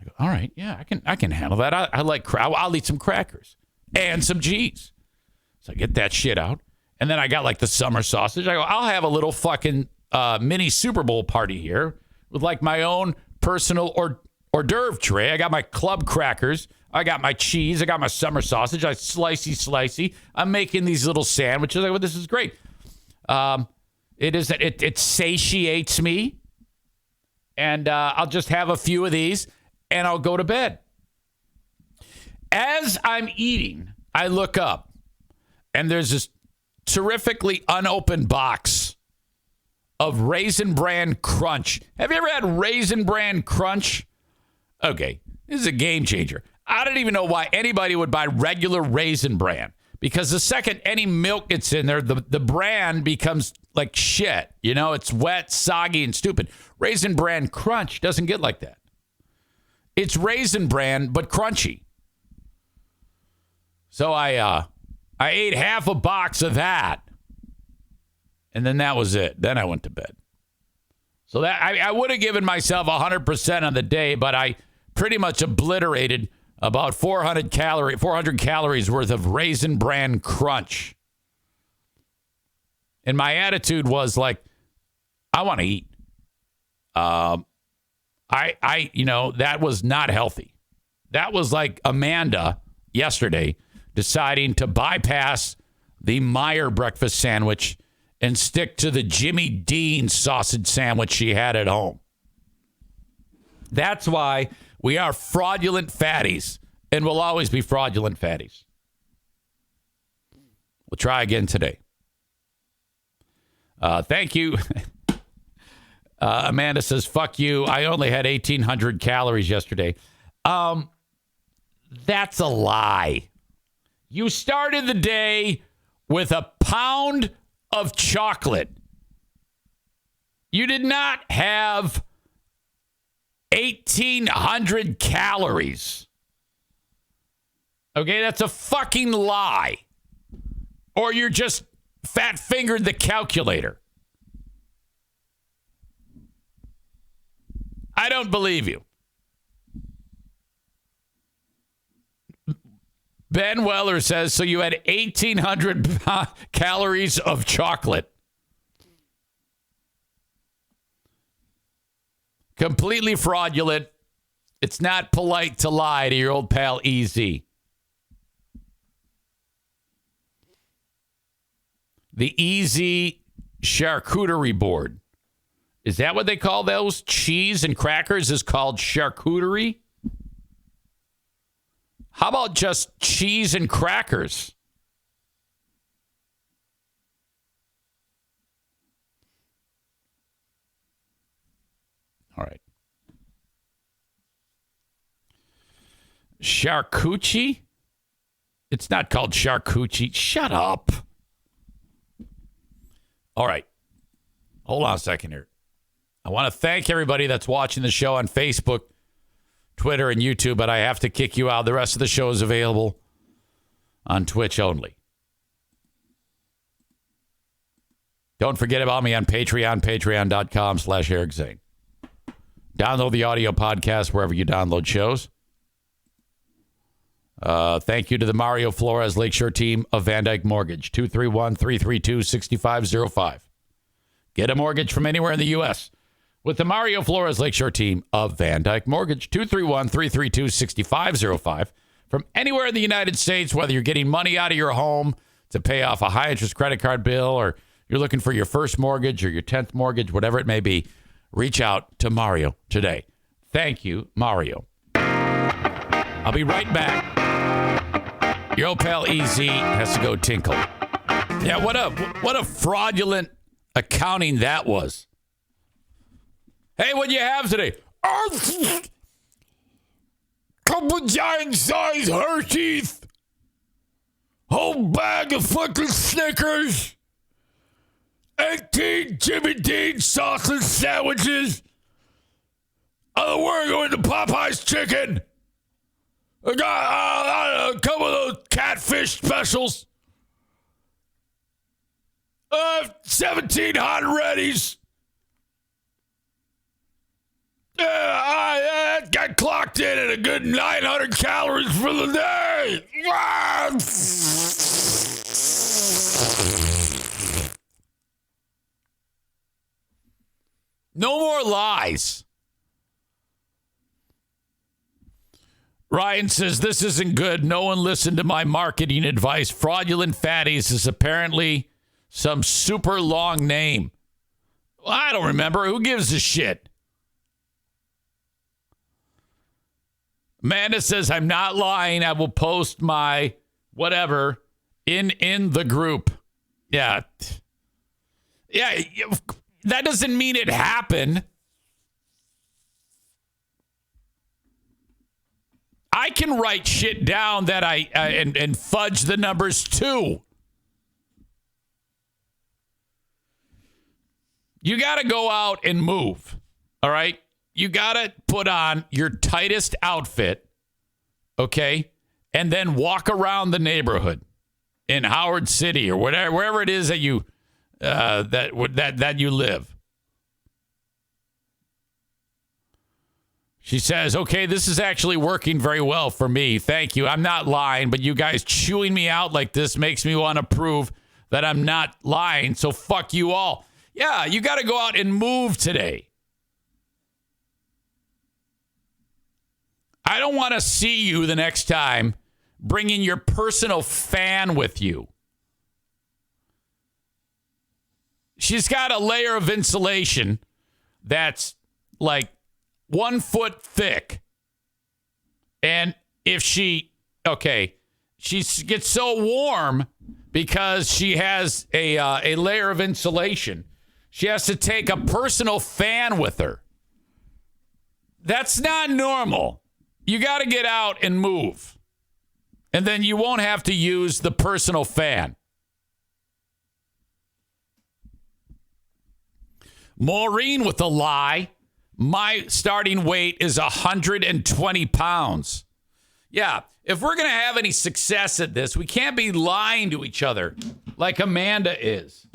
I go, all right, yeah, I can handle that. I like I'll eat some crackers and some cheese. So I get that shit out. And then I got like the summer sausage. I go, I'll have a little fucking mini Super Bowl party here with like my own personal hors d'oeuvre tray. I got my club crackers. I got my cheese. I got my summer sausage. I slicey. I'm making these little sandwiches. Like, well, this is great. It satiates me. And I'll just have a few of these and I'll go to bed. As I'm eating, I look up and there's this terrifically unopened box of Raisin Bran Crunch. Have you ever had Raisin Bran Crunch? Okay, this is a game changer. I don't even know why anybody would buy regular Raisin Bran, because the second any milk gets in there, the bran becomes like shit. You know, it's wet, soggy, and stupid. Raisin Bran Crunch doesn't get like that. It's Raisin Bran, but crunchy. So I ate half a box of that, and then that was it. Then I went to bed. So that I would have given myself 100% on the day, but I pretty much obliterated about 400 calories worth of Raisin Bran Crunch. And my attitude was like, I want to eat. That was not healthy. That was like Amanda yesterday deciding to bypass the Meyer breakfast sandwich and stick to the Jimmy Dean sausage sandwich she had at home. That's why we are fraudulent fatties, and will always be fraudulent fatties. We'll try again today. Thank you. Amanda says, fuck you. I only had 1,800 calories yesterday. That's a lie. You started the day with a pound of chocolate. You did not have 1,800 calories. Okay, that's a fucking lie. Or you're just fat-fingered the calculator. I don't believe you. Ben Weller says, so you had 1,800 calories of chocolate. Completely fraudulent. It's not polite to lie to your old pal EZ. The EZ charcuterie board. Is that what they call those? Cheese and crackers is called charcuterie? How about just cheese and crackers? All right. Charcuterie? It's not called charcuterie. Shut up. All right. Hold on a second here. I want to thank everybody that's watching the show on Facebook, Twitter and YouTube, but I have to kick you out. The rest of the show is available on Twitch only. Don't forget about me on Patreon, patreon.com/Eric Zane. Download the audio podcast wherever you download shows. Thank you to the Mario Flores Lakeshore team of Van Dyke Mortgage, 231-332-6505. Get a mortgage from anywhere in the U.S. with the Mario Flores Lakeshore team of Van Dyke Mortgage, 231-332-6505. From anywhere in the United States, whether you're getting money out of your home to pay off a high-interest credit card bill, or you're looking for your first mortgage or your 10th mortgage, whatever it may be, reach out to Mario today. Thank you, Mario. I'll be right back. Your old pal EZ has to go tinkle. Yeah, what a fraudulent accounting that was. Hey, what do you have today? Couple giant-sized Hershey's. Whole bag of fucking Snickers. 18 Jimmy Dean sausage sandwiches. Oh, we're going to Popeye's chicken. I got a couple of those catfish specials. 17 hot readies. I got clocked in at a good 900 calories for the day. No more lies. Ryan says, this isn't good. No one listened to my marketing advice. Fraudulent Fatties is apparently some super long name. Well, I don't remember. Who gives a shit? Amanda says, I'm not lying. I will post my whatever in the group. Yeah. Yeah. That doesn't mean it happened. I can write shit down that and fudge the numbers too. You got to go out and move. All right? You got to put on your tightest outfit, okay? And then walk around the neighborhood in Howard City or wherever it is that you that you live. She says, okay, this is actually working very well for me. Thank you. I'm not lying, but you guys chewing me out like this makes me want to prove that I'm not lying. So fuck you all. Yeah, you got to go out and move today. I don't want to see you the next time bringing your personal fan with you. She's got a layer of insulation that's like 1 foot thick. And if she gets so warm because she has a layer of insulation, she has to take a personal fan with her. That's not normal. You got to get out and move. And then you won't have to use the personal fan. Maureen with a lie. My starting weight is 120 pounds. Yeah, if we're going to have any success at this, we can't be lying to each other like Amanda is.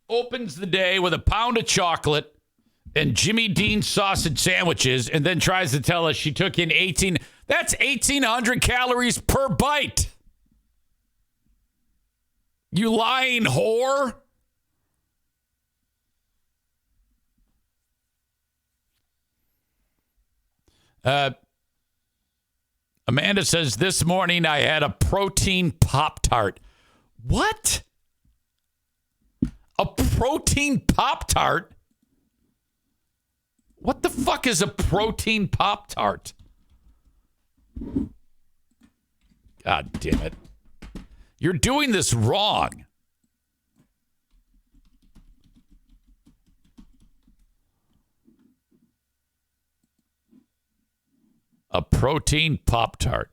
Opens the day with a pound of chocolate and Jimmy Dean sausage sandwiches, and then tries to tell us she took in 18. That's 1,800 calories per bite. You lying whore. Amanda says, this morning I had a protein Pop-Tart. What? A protein Pop-Tart? What the fuck is a protein Pop-Tart? God damn it. You're doing this wrong. A protein Pop-Tart.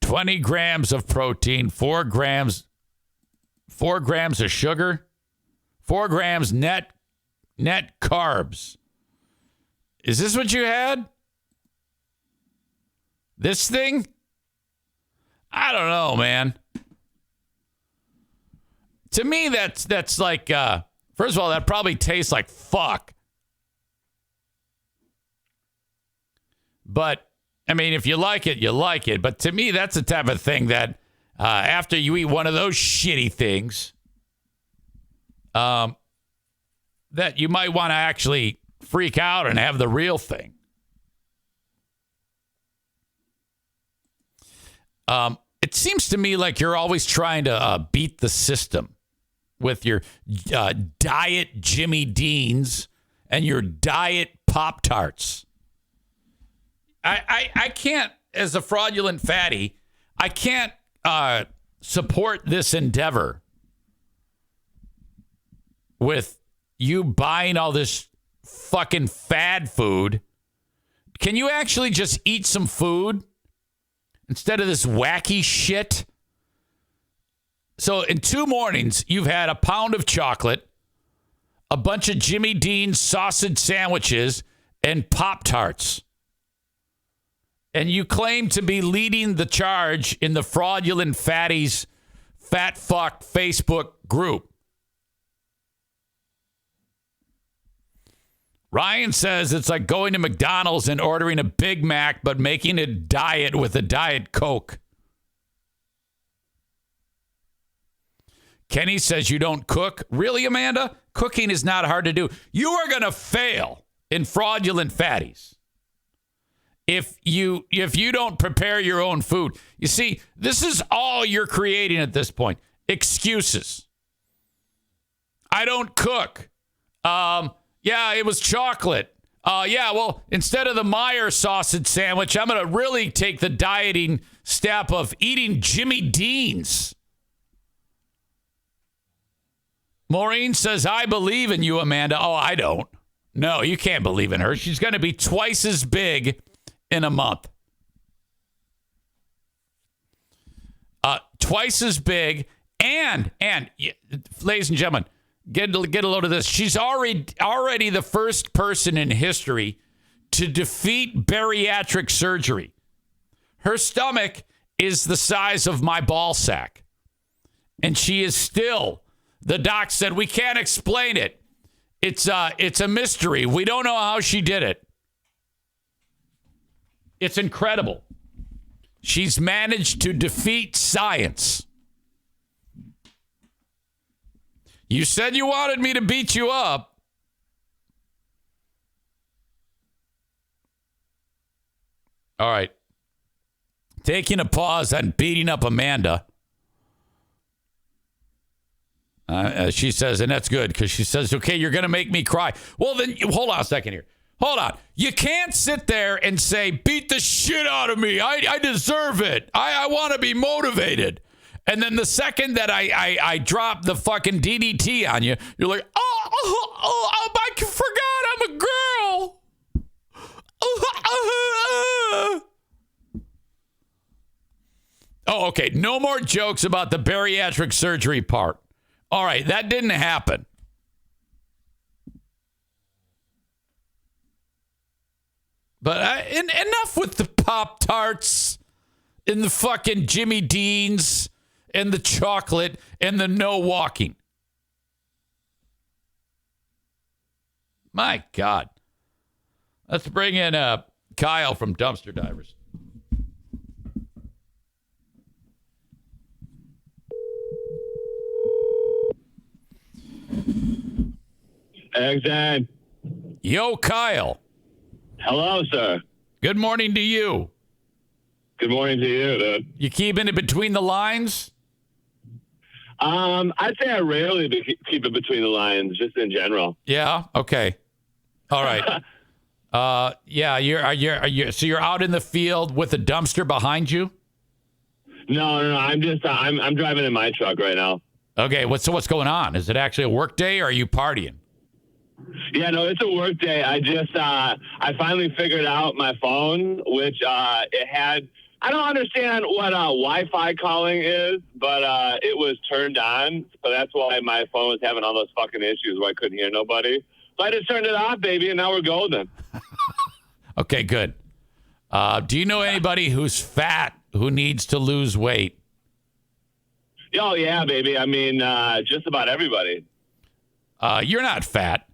20 grams of protein, 4 grams of sugar, 4 grams net carbs. Is this what you had? This thing? I don't know, man. To me, that's like, first of all, that probably tastes like fuck. But, I mean, if you like it, you like it. But to me, that's the type of thing that after you eat one of those shitty things, that you might want to actually freak out and have the real thing. It seems to me like you're always trying to beat the system with your diet Jimmy Deans and your diet Pop-Tarts. I can't, as a fraudulent fatty, I can't support this endeavor with you buying all this fucking fad food. Can you actually just eat some food instead of this wacky shit? So in 2 mornings, you've had a pound of chocolate, a bunch of Jimmy Dean's sausage sandwiches, and Pop-Tarts. And you claim to be leading the charge in the Fraudulent Fatties Fat Fuck Facebook group. Ryan says it's like going to McDonald's and ordering a Big Mac, but making a diet with a Diet Coke. Kenny says you don't cook. Really, Amanda? Cooking is not hard to do. You are going to fail in Fraudulent Fatties if you don't prepare your own food. You see, this is all you're creating at this point. Excuses. I don't cook. Yeah, it was chocolate. Yeah, well, instead of the Meyer sausage sandwich, I'm going to really take the dieting step of eating Jimmy Dean's. Maureen says, I believe in you, Amanda. Oh, I don't. No, you can't believe in her. She's going to be twice as big in a month. Twice as big. And ladies and gentlemen, get a load of this. She's already the first person in history to defeat bariatric surgery. Her stomach is the size of my ball sack. And she is still, the doc said, we can't explain it. It's a mystery. We don't know how she did it. It's incredible. She's managed to defeat science. You said you wanted me to beat you up. All right. Taking a pause on beating up Amanda. She says, and that's good, because she says, okay, you're going to make me cry. Well, then, hold on a second here. Hold on. You can't sit there and say, beat the shit out of me. I deserve it. I want to be motivated. And then the second that I drop the fucking DDT on you, you're like, I forgot I'm a girl. Oh, okay. No more jokes about the bariatric surgery part. All right, that didn't happen. But enough with the Pop-Tarts and the fucking Jimmy Dean's and the chocolate and the no walking. My God. Let's bring in Kyle from Dumpster Divers. Eric Zane. Yo, Kyle. Hello, sir. Good morning to you. Good morning to you, dude. You keeping it between the lines? I'd say I rarely keep it between the lines, just in general. Yeah. Okay. All right. Yeah. So you're out in the field with a dumpster behind you? No. I'm driving in my truck right now. Okay. What's going on? Is it actually a work day, or are you partying? Yeah, no, it's a work day. I finally figured out my phone, which it had. I don't understand what Wi-Fi calling is, but it was turned on, so that's why my phone was having all those fucking issues where I couldn't hear nobody. So I just turned it off, baby, and now we're golden. Okay, good. Do you know anybody who's fat who needs to lose weight? Oh, yeah, baby. I mean, just about everybody. You're not fat.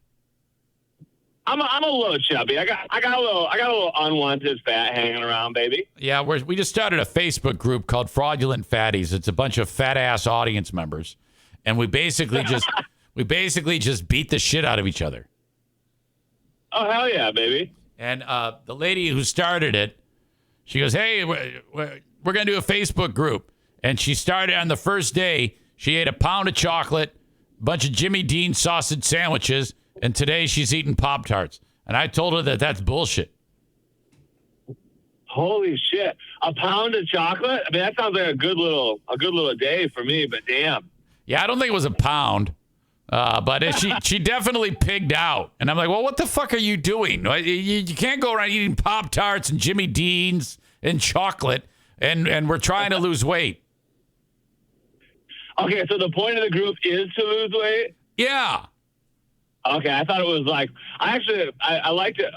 I'm a little chubby. I got a little unwanted fat hanging around, baby. Yeah, we just started a Facebook group called Fraudulent Fatties. It's a bunch of fat ass audience members, and we basically just beat the shit out of each other. Oh, hell yeah, baby. And the lady who started it, she goes, "Hey, we're gonna do a Facebook group," and she started on the first day. She ate a pound of chocolate, a bunch of Jimmy Dean sausage sandwiches. And today she's eating Pop-Tarts. And I told her that that's bullshit. Holy shit. A pound of chocolate? I mean, that sounds like a good little day for me, but damn. Yeah, I don't think it was a pound. But she definitely pigged out. And I'm like, well, what the fuck are you doing? You can't go around eating Pop-Tarts and Jimmy Deans and chocolate, and we're trying to lose weight. Okay, so the point of the group is to lose weight? Yeah. Okay, I thought it was like, I liked it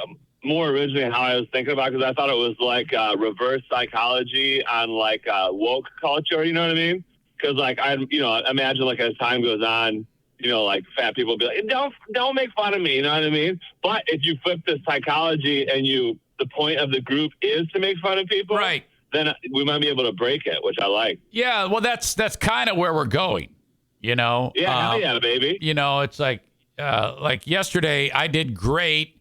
more originally how I was thinking about it, because I thought it was like reverse psychology on like woke culture, you know what I mean? Because like, I imagine like as time goes on, like fat people will be like, don't make fun of me, you know what I mean? But if you flip the psychology and the point of the group is to make fun of people, right? Then we might be able to break it, which I like. Yeah, well, that's kind of where we're going, Yeah, hell yeah, baby. It's like yesterday, I did great,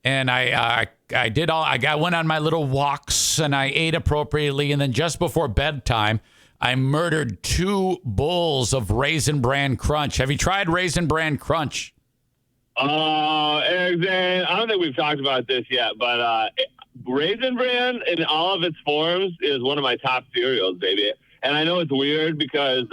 and I went on my little walks, and I ate appropriately, and then just before bedtime, I murdered 2 bowls of Raisin Bran Crunch. Have you tried Raisin Bran Crunch? Eric Zane, I don't think we've talked about this yet, but Raisin Bran in all of its forms is one of my top cereals, baby. And I know it's weird because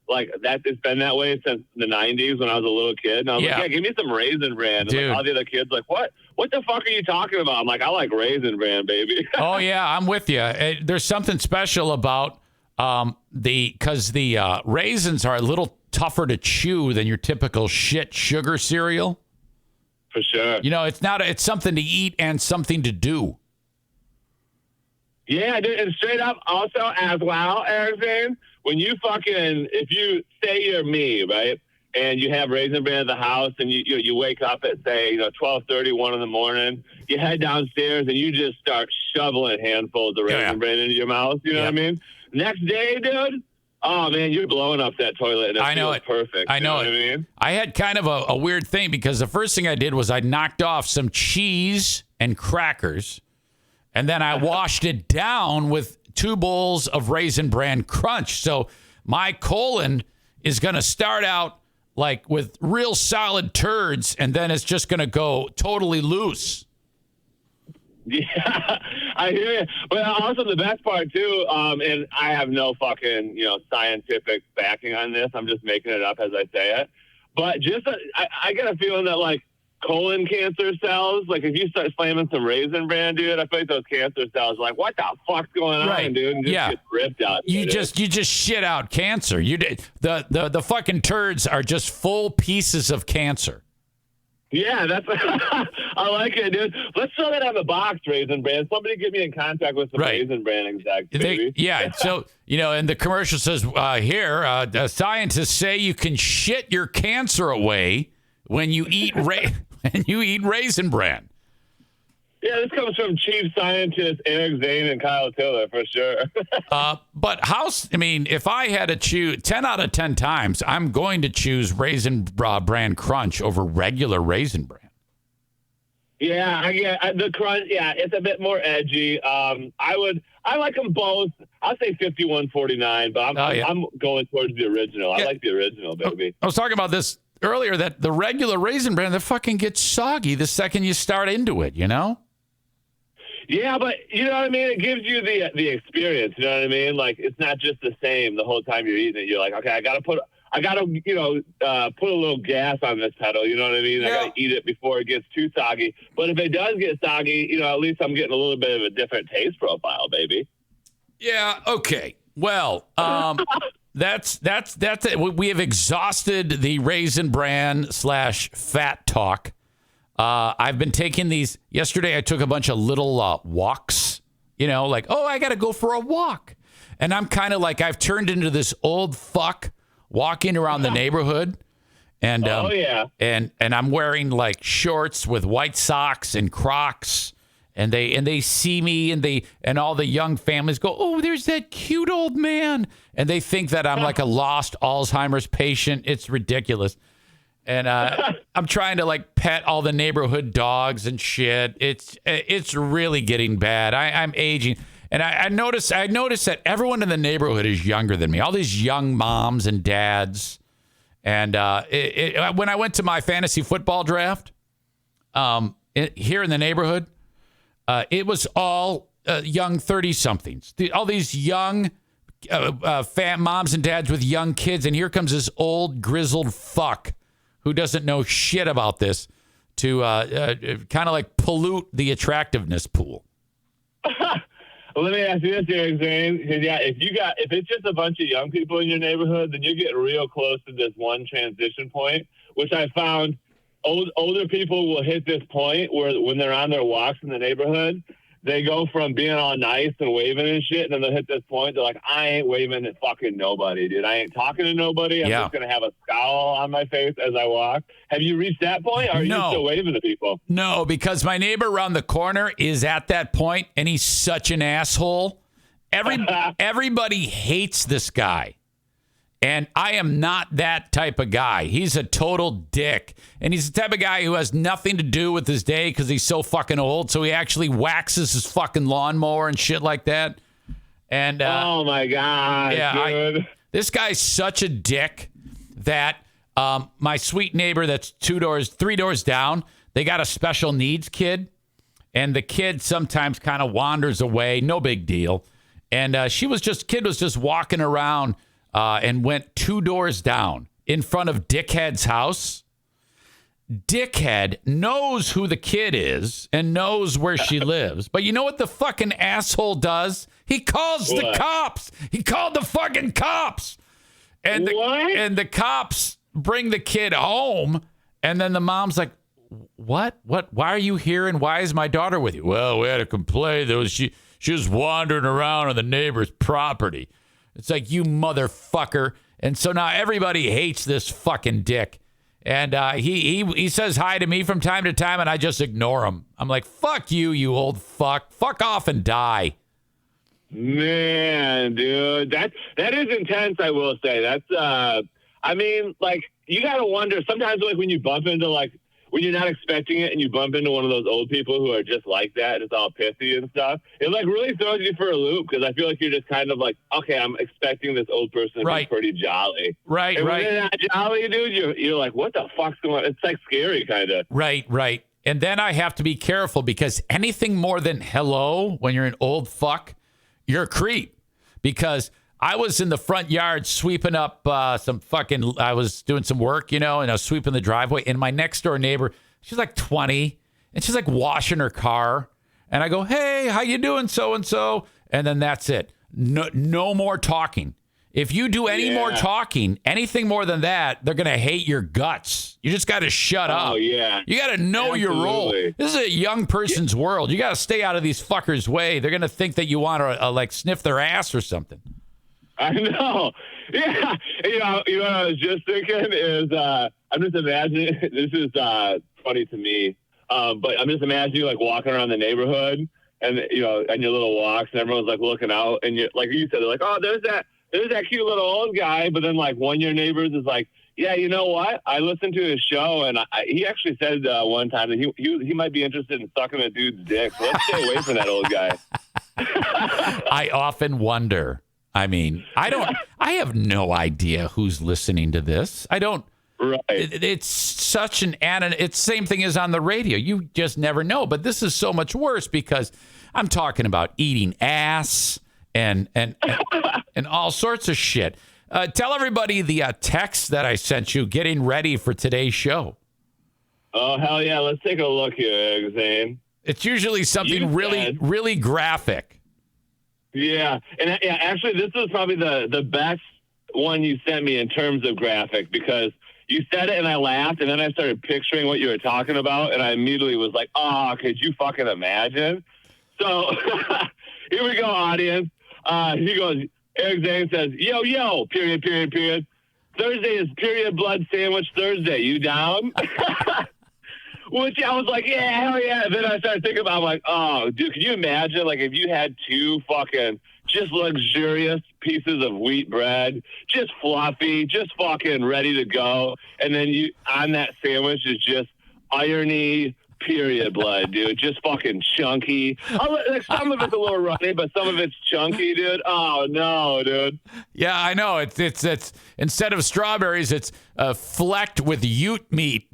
like that, it's been that way since the 90s when I was a little kid. And I was like, yeah, give me some Raisin Bran. And like, all the other kids like, what the fuck are you talking about? I'm like, I like Raisin Bran, baby. Oh yeah, I'm with you. There's something special about because the raisins are a little tougher to chew than your typical shit sugar cereal. For sure. It's something to eat and something to do. Yeah, dude, and straight up also as well, Eric Zane, if you say you're me, right, and you have Raisin Bran at the house and you wake up at, say, 12:30, 1 in the morning, you head downstairs and you just start shoveling handfuls of Raisin Bran into your mouth, you know what I mean? Next day, dude, oh, man, you're blowing up that toilet and it feels perfect. I know what I mean? I had kind of a weird thing because the first thing I did was I knocked off some cheese and crackers, and then I washed it down with 2 bowls of Raisin Bran Crunch. So my colon is going to start out like with real solid turds, and then it's just going to go totally loose. Yeah, I hear you. But also the best part too, and I have no fucking, scientific backing on this. I'm just making it up as I say it. But I get a feeling that like colon cancer cells, like if you start slamming some Raisin Bran, dude, I feel like those cancer cells are like, what the fuck's going on, dude? And just get ripped out. You just shit out cancer. You did the fucking turds are just full pieces of cancer. Yeah, that's I like it, dude. Let's throw that on the box, Raisin Bran. Somebody get me in contact with some Raisin Bran execs, baby. So and the commercial says here, scientists say you can shit your cancer away when you eat Raisin Bran. Yeah, this comes from chief scientists Eric Zane and Kyle Tiller for sure. But if I had to choose 10 out of 10 times, I'm going to choose Raisin Bran Crunch over regular Raisin Bran. Yeah, I get the crunch. Yeah, it's a bit more edgy. I like them both. I'll say 51-49, but I'm going towards the original. I like the original, baby. I was talking about this earlier that the regular Raisin Bran, they fucking gets soggy the second you start into it, Yeah, but you know what I mean? It gives you the experience, you know what I mean? Like, it's not just the same the whole time you're eating it. You're like, okay, I gotta put a little gas on this pedal, you know what I mean? Yeah. I gotta eat it before it gets too soggy. But if it does get soggy, at least I'm getting a little bit of a different taste profile, baby. Yeah, okay. Well, that's it. We have exhausted the Raisin Bran / fat talk. I've been taking these. Yesterday, I took a bunch of little walks, like, oh, I got to go for a walk. And I'm kind of like, I've turned into this old fuck walking around the neighborhood. And, and I'm wearing like shorts with white socks and Crocs. And they see me and all the young families go, oh, there's that cute old man. And they think that I'm like a lost Alzheimer's patient. It's ridiculous. And I'm trying to like pet all the neighborhood dogs and shit. It's really getting bad. I'm aging. And I noticed that everyone in the neighborhood is younger than me. All these young moms and dads. And when I went to my fantasy football draft here in the neighborhood, it was all young 30-somethings. All these young moms and dads with young kids. And here comes this old grizzled fuck who doesn't know shit about this to kind of like pollute the attractiveness pool. Well, let me ask you this, Eric Zane. If it's just a bunch of young people in your neighborhood, then you get real close to this one transition point, which I found older people will hit this point where when they're on their walks in the neighborhood, they go from being all nice and waving and shit, and then they'll hit this point. They're like, I ain't waving at fucking nobody, dude. I ain't talking to nobody. I'm just going to have a scowl on my face as I walk. Have you reached that point, or are you still waving to people? No, because my neighbor around the corner is at that point, and he's such an asshole. Everybody hates this guy. And I am not that type of guy. He's a total dick. And he's the type of guy who has nothing to do with his day because he's so fucking old. So he actually waxes his fucking lawnmower and shit like that. And oh, my God, dude. This guy's such a dick that my sweet neighbor that's 3 doors down, they got a special needs kid. And the kid sometimes kind of wanders away. No big deal. And kid was just walking around and went 2 doors down in front of Dickhead's house. Dickhead knows who the kid is and knows where she lives. But you know what the fucking asshole does? He calls the cops. He called the fucking cops. And the cops bring the kid home. And then the mom's like, what? Why are you here? And why is my daughter with you? Well, we had a complaint. She was wandering around on the neighbor's property. It's like, you motherfucker. And so now everybody hates this fucking dick. And he says hi to me from time to time, and I just ignore him. I'm like, fuck you, you old fuck. Fuck off and die. Man, dude, that is intense, I will say. That's, I mean, like, you got to wonder, sometimes, like, when you bump into, like, when you're not expecting it and you bump into one of those old people who are just like that and it's all pithy and stuff, it like really throws you for a loop because I feel like you're just kind of like, okay, I'm expecting this old person to be pretty jolly. Right, and when they're not jolly, dude, you're like, what the fuck's going on? It's like scary kind of. Right. And then I have to be careful because anything more than hello when you're an old fuck, you're a creep. Because I was in the front yard sweeping up I was doing some work, and I was sweeping the driveway. And my next door neighbor, she's like 20, and she's like washing her car. And I go, hey, how you doing, so-and-so? And then that's it. No more talking. If you do any more talking, anything more than that, they're going to hate your guts. You just got to shut up. Oh, yeah. You got to know your role. This is a young person's world. You got to stay out of these fuckers' way. They're going to think that you want to like sniff their ass or something. I know. Yeah. You know what I was just thinking is I'm just imagining, this is funny to me, but I'm just imagining you like walking around the neighborhood and, and your little walks and everyone's like looking out and you like you said, they're like, oh, there's that cute little old guy. But then like one of your neighbors is like, yeah, you know what? I listened to his show and he actually said one time that he might be interested in sucking a dude's dick. So let's stay away from that old guy. I often wonder. I mean, I have no idea who's listening to this. I don't. Right. It's such it's the same thing as on the radio. You just never know. But this is so much worse because I'm talking about eating ass and all sorts of shit. Tell everybody the text that I sent you getting ready for today's show. Oh, hell yeah. Let's take a look here, Eric Zane. It's usually something really graphic. Yeah. And actually, this is probably the best one you sent me in terms of graphic, because you said it and I laughed, and then I started picturing what you were talking about, and I immediately was like, oh, could you fucking imagine? So here we go, audience. He goes, Eric Zane says, yo, period. Thursday is period blood sandwich Thursday. You down? Which I was like, yeah, hell yeah. And then I started thinking about, I'm like, oh, dude, can you imagine, like, if you had two fucking just luxurious pieces of wheat bread, just fluffy, just fucking ready to go, and then you on that sandwich is just irony, period blood, dude. Just fucking chunky. Some of it's a little runny, but some of it's chunky, dude. Oh, no, dude. Yeah, I know. It's instead of strawberries, it's flecked with ute meat.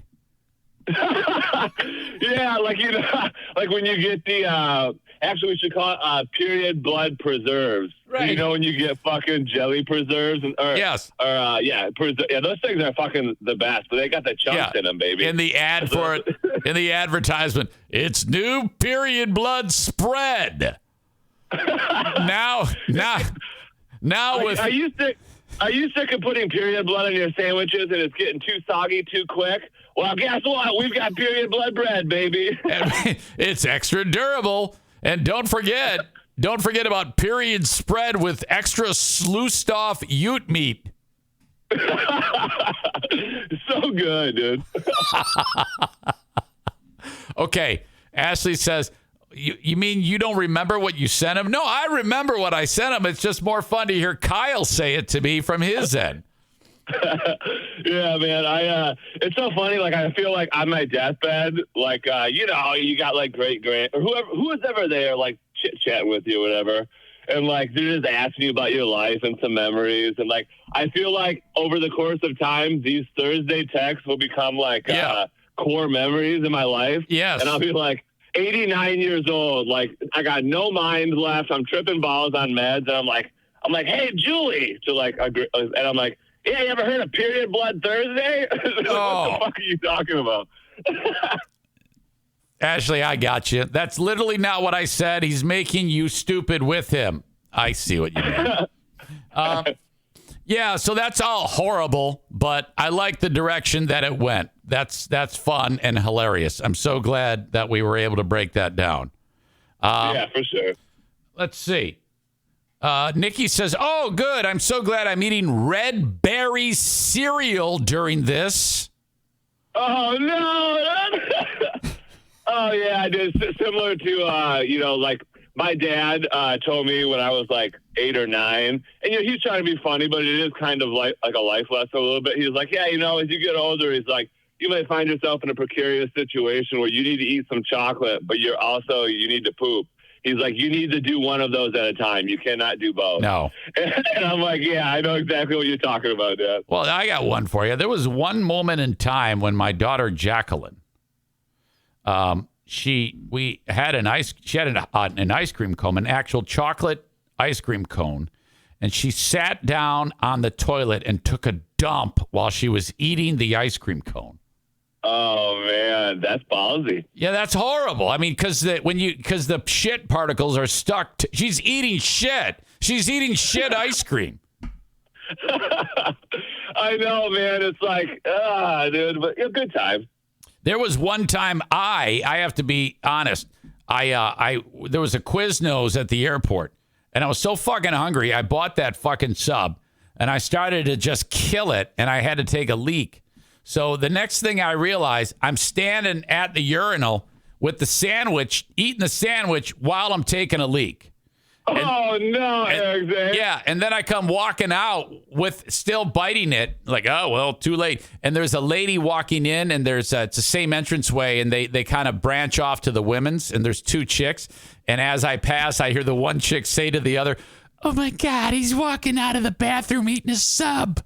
Yeah, like, you know, like when you get the actually we should call it period blood preserves. Right. You know, when you get fucking jelly preserves yes, those things are fucking the best, but they got the chunks in them, baby. In the ad for it, in the advertisement, it's new period blood spread. now with are you sick of putting period blood on your sandwiches and it's getting too soggy too quick? Well, guess what? We've got period blood bread, baby. It's extra durable. And don't forget about period spread with extra sluiced off ute meat. So good, dude. Okay. Ashley says, you mean you don't remember what you sent him? No, I remember what I sent him. It's just more fun to hear Kyle say it to me from his end. Yeah, man. It's so funny. Like, I feel like on my deathbed, like, you know, you got like great or who was ever there, like chit-chatting with you or whatever. And like, they're just asking you about your life and some memories. And like, I feel like over the course of time, these Thursday texts will become like core memories in my life. Yes. And I'll be like 89 years old. Like, I got no mind left. I'm tripping balls on meds. And I'm like, hey, Julie, to like, and I'm like, yeah, you ever heard of period blood Thursday? What the fuck are you talking about? Ashley, I got you. That's literally not what I said. He's making you stupid with him. I see what you mean. Yeah, so that's all horrible, but I like the direction that it went. That's fun and hilarious. I'm so glad that we were able to break that down. Yeah, for sure. Let's see. Nikki says, oh, good. I'm so glad I'm eating red berry cereal during this. Oh, no. Oh, yeah, I did. Similar to, you know, like my dad told me when I was like 8 or 9. And, you know, he's trying to be funny, but it is kind of like a life lesson a little bit. He was like, yeah, you know, as you get older, he's like, you may find yourself in a precarious situation where you need to eat some chocolate, but you need to poop. He's like, you need to do one of those at a time. You cannot do both. No. And I'm like, yeah, I know exactly what you're talking about, Dad. Well, I got one for you. There was one moment in time when my daughter Jacqueline, she had an ice cream cone, an actual chocolate ice cream cone, and she sat down on the toilet and took a dump while she was eating the ice cream cone. Oh man, that's ballsy. Yeah, that's horrible. I mean, because the shit particles are stuck. She's eating shit. She's eating shit ice cream. I know, man. It's like, dude, but a good time. There was one time I have to be honest. There was a Quiznos at the airport, and I was so fucking hungry. I bought that fucking sub, and I started to just kill it, and I had to take a leak. So the next thing I realized, I'm standing at the urinal with the sandwich, eating the sandwich while I'm taking a leak. Eric Zane. Yeah, and then I come walking out with still biting it, like, oh, well, too late. And there's a lady walking in, and it's the same entranceway, and they kind of branch off to the women's, and there's two chicks. And as I pass, I hear the one chick say to the other, oh, my God, he's walking out of the bathroom eating a sub.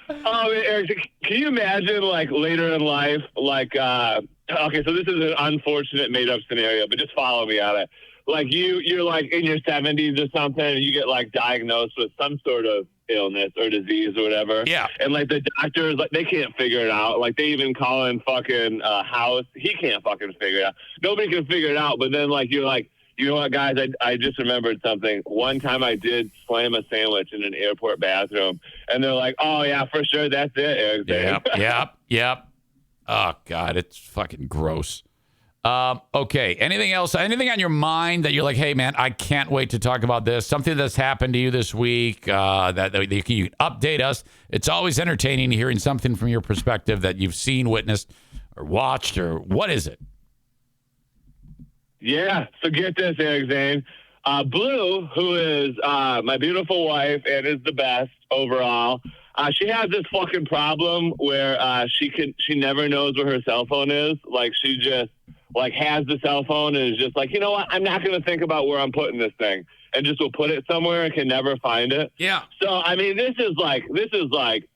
Oh, Eric, can you imagine, like, later in life, like, okay, so this is an unfortunate made-up scenario, but just follow me on it. Like, you're, like, in your 70s or something, and you get, like, diagnosed with some sort of illness or disease or whatever. Yeah. And, like, the doctors, like, they can't figure it out. Like, they even call in fucking House. He can't fucking figure it out. Nobody can figure it out, but then, like, you're You know what, guys? I just remembered something. One time I did slam a sandwich in an airport bathroom, and they're like, "Oh yeah, for sure, that's it." Eric. Yep. Oh God, it's fucking gross. Okay. Anything else? Anything on your mind that you're like, hey man, I can't wait to talk about this? Something that's happened to you this week that you can update us. It's always entertaining hearing something from your perspective that you've seen, witnessed, or watched, or what is it? Yeah, so get this, Eric Zane. Blue, who is my beautiful wife and is the best overall, she has this fucking problem where she never knows where her cell phone is. Like, she just has the cell phone and is just like, you know what? I'm not going to think about where I'm putting this thing, and just will put it somewhere and can never find it. Yeah. So I mean, this is like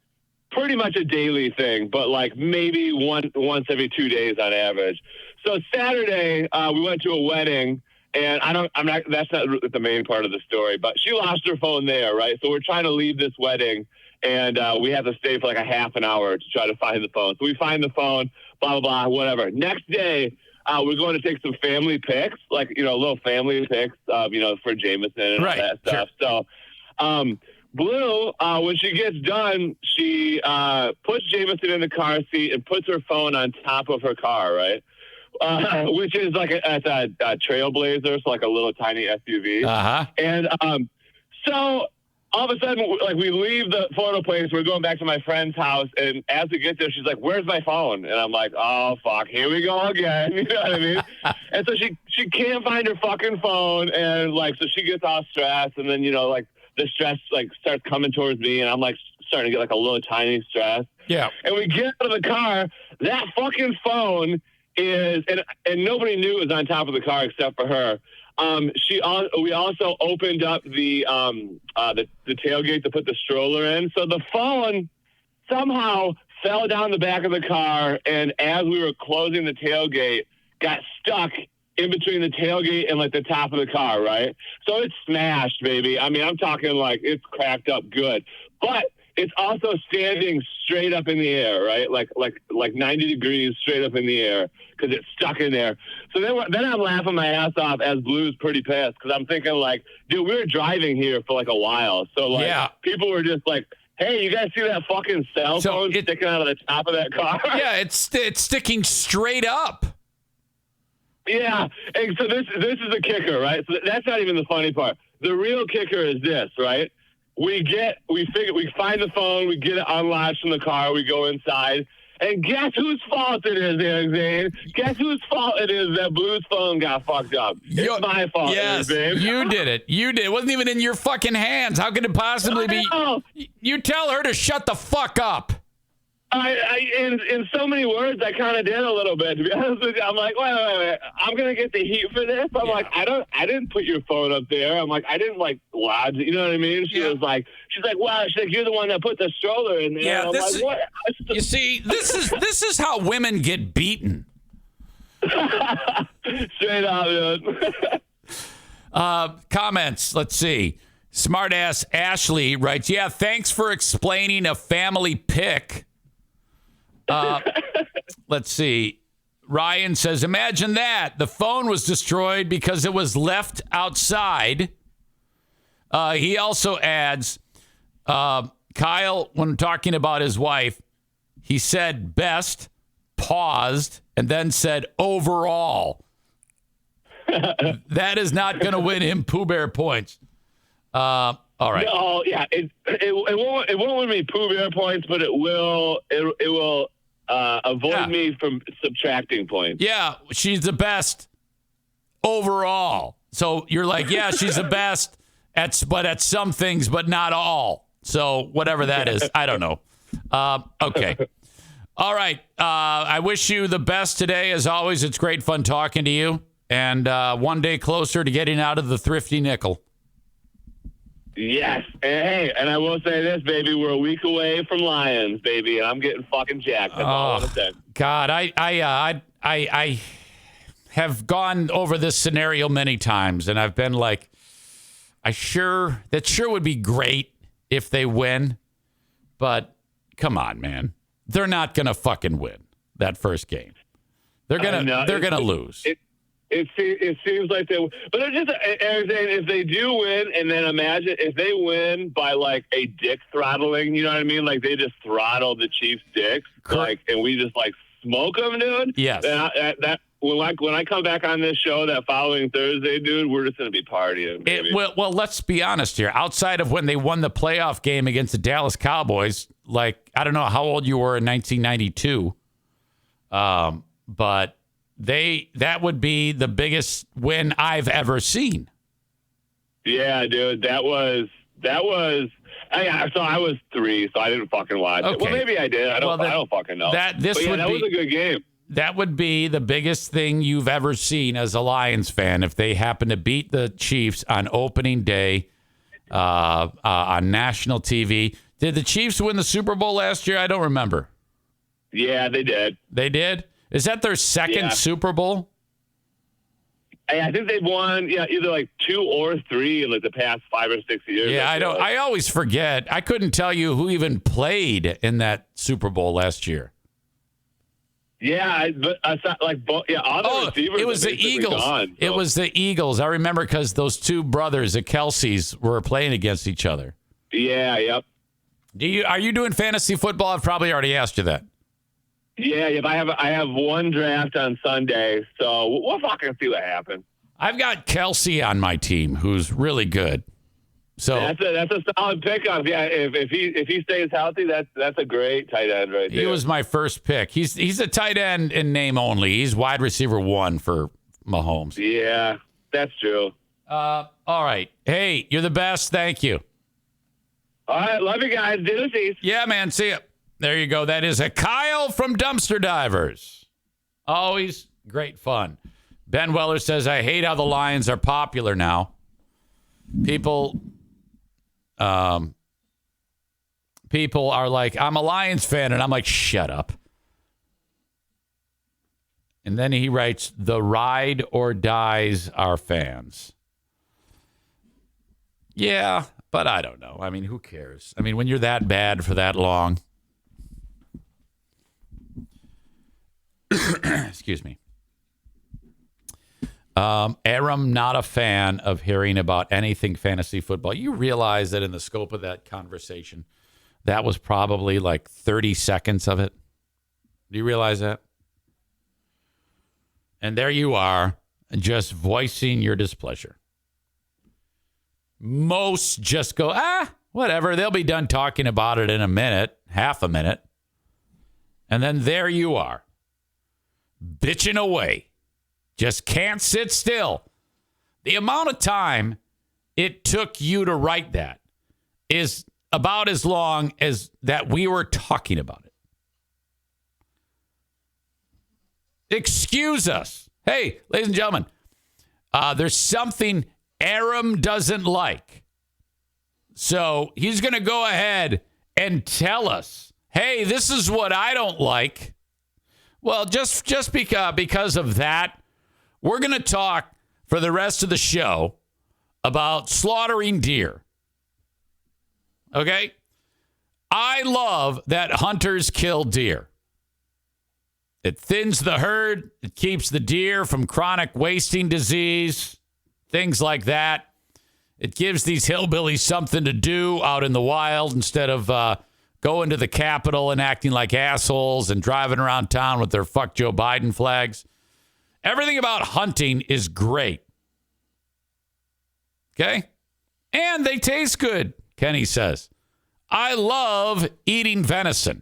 pretty much a daily thing, but like maybe once every 2 days on average. So Saturday, we went to a wedding, and that's not the main part of the story, but she lost her phone there, right? So we're trying to leave this wedding, and we have to stay for like a half an hour to try to find the phone. So we find the phone, blah, blah, blah, whatever. Next day, we're going to take some family pics, like, little family pics, for Jameson and all that stuff. Sure. So, Blue, when she gets done, she puts Jameson in the car seat and puts her phone on top of her car, right? Which is like a Trailblazer, so like a little tiny SUV. Uh-huh. And so all of a sudden, like, we leave the photo place, we're going back to my friend's house, and as we get there, she's like, "Where's my phone?" And I'm like, "Oh fuck, here we go again." You know what I mean? And so she can't find her fucking phone, and like, so she gets all stressed, and then like the stress like starts coming towards me, and I'm like starting to get like a little tiny stress. Yeah. And we get out of the car, that fucking phone is, and nobody knew it was on top of the car except for her. We also opened up the tailgate to put the stroller in. So the phone somehow fell down the back of the car, and as we were closing the tailgate, got stuck in between the tailgate and like the top of the car, right? So it's smashed, baby. I mean, I'm talking like it's cracked up good, but it's also standing straight up in the air, right? Like 90 degrees straight up in the air because it's stuck in there. So then I'm laughing my ass off as Blue's pretty pissed because I'm thinking like, dude, we were driving here for like a while. So like people were just like, hey, you guys see that fucking cell phone sticking out of the top of that car? Yeah, it's sticking straight up. Yeah, and so this is a kicker, right? So that's not even the funny part. The real kicker is this, right? We find the phone, we get it unlatched from the car, we go inside, and guess whose fault it is, Eric Zane? Guess whose fault it is that Blue's phone got fucked up? It's my fault, yes, Eric Zane. You did it. You did. It wasn't even in your fucking hands. How could it possibly be? You tell her to shut the fuck up. In so many words, I kind of did a little bit. To be honest with you, I'm like, wait. I'm gonna get the heat for this. I'm like, I didn't put your phone up there. I'm like, I didn't like lodge it. You know what I mean? She's like, wow. She's like, you're the one that put the stroller in there. Yeah, I'm like, what? You see, this is how women get beaten. Straight up, dude. Comments. Let's see. Smartass Ashley writes, "Yeah, thanks for explaining a family pic." Let's see. Ryan says, imagine that. The phone was destroyed because it was left outside. He also adds, Kyle, when talking about his wife, he said best, paused, and then said overall. That is not going to win him Pooh Bear points. All right. No, yeah, it won't win me Pooh Bear points, but it will avoid me from subtracting points. Yeah, she's the best overall. So you're like, yeah, she's the best at some things, but not all. So whatever that is, I don't know. Okay. All right. I wish you the best today. As always, it's great fun talking to you. And one day closer to getting out of the thrifty nickel. Yes. Hey, and I will say this, baby. We're a week away from Lions, baby, and I'm getting fucking jacked. That's all I want to say. God, I have gone over this scenario many times, and I've been like, that sure would be great if they win, but come on, man. They're not going to fucking win that first game. They're gonna lose. It seems like they, but they're just, Eric, if they do win, and then imagine if they win by like a dick throttling, you know what I mean? Like they just throttle the Chiefs' dicks, like, and we just like smoke them, dude. Yes. Then when I come back on this show that following Thursday, dude, we're just gonna be partying. Well, let's be honest here. Outside of when they won the playoff game against the Dallas Cowboys, like I don't know how old you were in 1992, but. That would be the biggest win I've ever seen. Yeah, dude, that was. So I was 3, so I didn't fucking watch it. Well, maybe I did. I don't fucking know. That was a good game. That would be the biggest thing you've ever seen as a Lions fan if they happen to beat the Chiefs on opening day on national TV. Did the Chiefs win the Super Bowl last year? I don't remember. Yeah, they did. They did? Is that their second Super Bowl? I think they've won, either like 2 or 3 in like the past 5 or 6 years. Yeah, I always forget. I couldn't tell you who even played in that Super Bowl last year. Yeah, but all the receivers. It was the Eagles. Gone, so. It was the Eagles. I remember because those two brothers, the Kelseys, were playing against each other. Yeah. Yep. Are you doing fantasy football? I've probably already asked you that. Yeah, I have one draft on Sunday, so we'll fucking see what happens. I've got Kelsey on my team, who's really good. So that's a solid pickup. Yeah, if he stays healthy, that's a great tight end right there. He was my first pick. He's a tight end in name only. He's wide receiver 1 for Mahomes. Yeah, that's true. All right. Hey, you're the best. Thank you. All right, love you guys. Deuces. Yeah, man. See ya. There you go. That is a Kyle from Dumpster Divers. Always great fun. Ben Weller says, I hate how the Lions are popular now. People are like, I'm a Lions fan. And I'm like, shut up. And then he writes, the ride or dies are fans. Yeah, but I don't know. I mean, who cares? I mean, when you're that bad for that long. Excuse me. Aram, not a fan of hearing about anything fantasy football. You realize that in the scope of that conversation, that was probably like 30 seconds of it. Do you realize that? And there you are, just voicing your displeasure. Most just go, whatever. They'll be done talking about it in a minute, half a minute. And then there you are. Bitching away. Just can't sit still. The amount of time it took you to write that is about as long as that we were talking about it. Excuse us. Hey, ladies and gentlemen, there's something Aram doesn't like. So he's going to go ahead and tell us, hey, this is what I don't like. Well, just because of that, we're going to talk for the rest of the show about slaughtering deer. Okay? I love that hunters kill deer. It thins the herd. It keeps the deer from chronic wasting disease, things like that. It gives these hillbillies something to do out in the wild instead of going to the Capitol and acting like assholes and driving around town with their fuck Joe Biden flags. Everything about hunting is great. Okay? And they taste good, Kenny says. I love eating venison.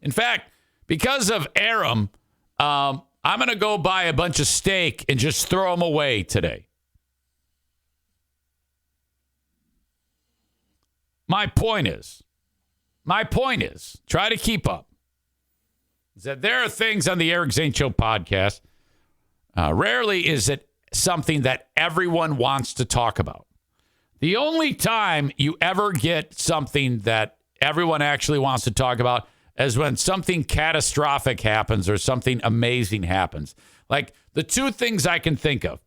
In fact, because of Aram, I'm going to go buy a bunch of steak and just throw them away today. My point is, try to keep up, is that there are things on the Eric Zane Show podcast. Rarely is it something that everyone wants to talk about. The only time you ever get something that everyone actually wants to talk about is when something catastrophic happens or something amazing happens. Like the two things I can think of.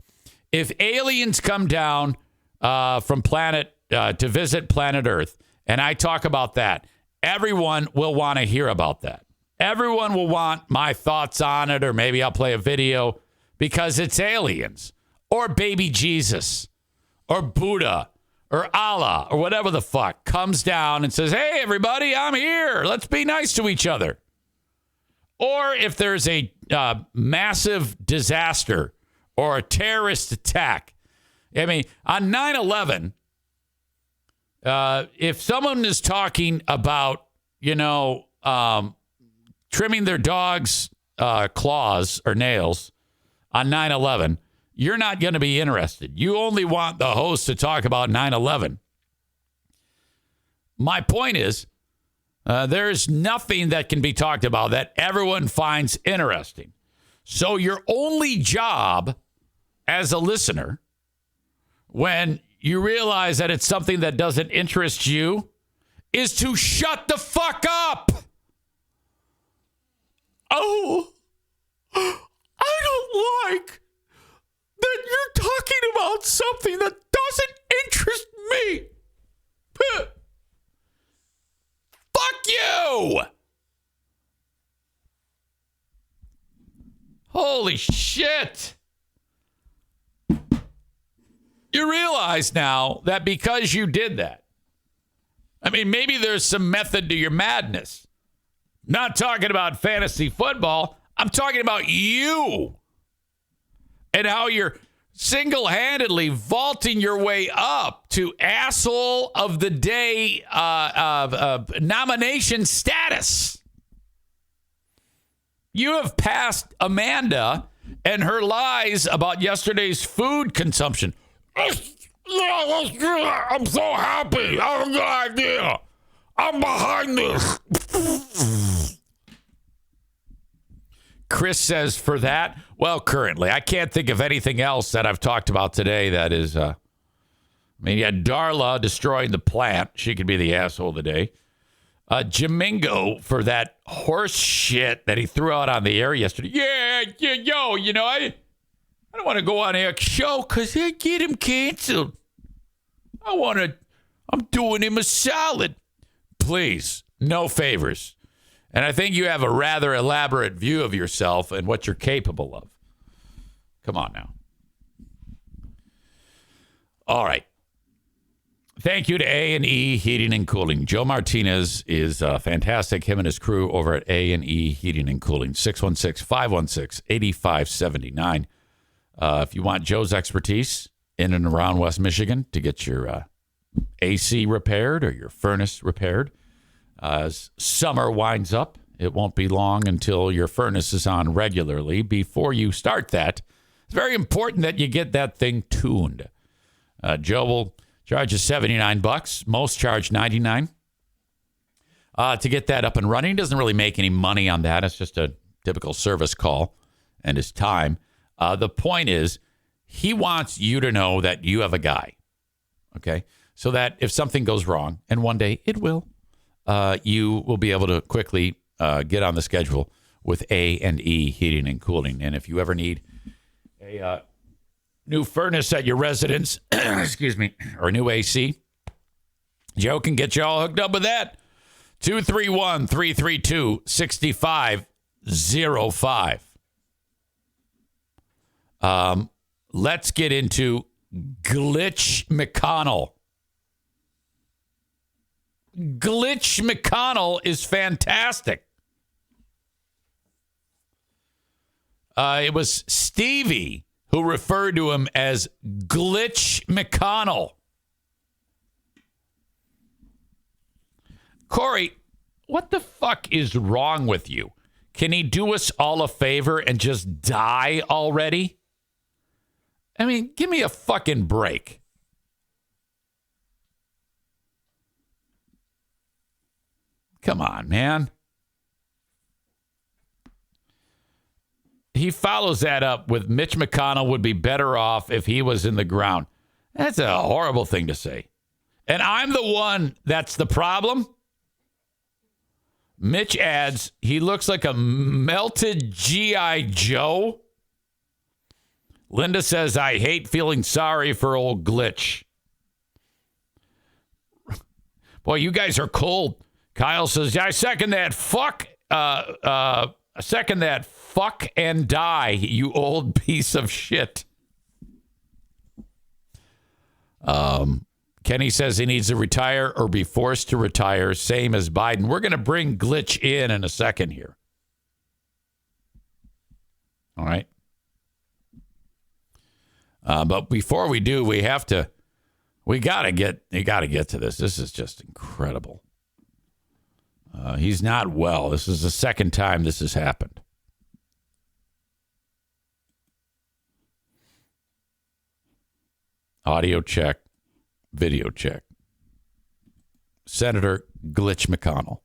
If aliens come down from to visit planet Earth, and I talk about that, everyone will want to hear about that. Everyone will want my thoughts on it, or maybe I'll play a video. because it's aliens or baby Jesus or Buddha or Allah or whatever the fuck comes down and says, hey, everybody, I'm here. Let's be nice to each other. Or if there's a massive disaster or a terrorist attack. I mean, on 9/11, if someone is talking about, trimming their dog's claws or nails on 9/11, you're not going to be interested. You only want the host to talk about 9/11. My point is, there's nothing that can be talked about that everyone finds interesting. So your only job as a listener, when you realize that it's something that doesn't interest you, is to shut the fuck up. Oh, I don't like that you're talking about something that doesn't interest me. Fuck you. Holy shit. You realize now that because you did that, I mean, maybe there's some method to your madness. Not talking about fantasy football. I'm talking about you and how you're single-handedly vaulting your way up to asshole of the day nomination status. You have passed Amanda and her lies about yesterday's food consumption. I'm so happy. I have no idea. I'm behind this. Chris says for that, well, currently, I can't think of anything else that I've talked about today that is, you had Darla destroying the plant. She could be the asshole today. Jamingo for that horse shit that he threw out on the air yesterday. I don't want to go on Eric's show because they get him canceled. I'm doing him a solid. Please, no favors. And I think you have a rather elaborate view of yourself and what you're capable of. Come on now. All right. Thank you to A&E Heating and Cooling. Joe Martinez is fantastic. Him and his crew over at A&E Heating and Cooling. 616-516-8579. If you want Joe's expertise in and around West Michigan to get your AC repaired or your furnace repaired, as summer winds up, it won't be long until your furnace is on regularly. Before you start that, it's very important that you get that thing tuned. Joe will charge you $79. Most charge $99 to get that up and running. He doesn't really make any money on that. It's just a typical service call and his time. The point is, he wants you to know that you have a guy, okay? So that if something goes wrong, and one day it will, you will be able to quickly get on the schedule with A&E Heating and Cooling. And if you ever need a new furnace at your residence, excuse me, or a new AC, Joe can get you all hooked up with that. 231-332-6505. Let's get into Glitch McConnell. Glitch McConnell is fantastic. It was Stevie who referred to him as Glitch McConnell. Corey, what the fuck is wrong with you? Can he do us all a favor and just die already? I mean, give me a fucking break. Come on, man. He follows that up with Mitch McConnell would be better off if he was in the ground. That's a horrible thing to say. And I'm the one that's the problem. Mitch adds, he looks like a melted G.I. Joe. Linda says, I hate feeling sorry for old Glitch. Boy, you guys are cold. Kyle says, I second that. Fuck Second that. Fuck and die, you old piece of shit. Kenny says he needs to retire or be forced to retire, same as Biden. We're going to bring Glitch in a second here. All right. But before we do, we got to get to this. This is just incredible. He's not well. This is the second time this has happened. Audio check, video check. Senator Glitch McConnell.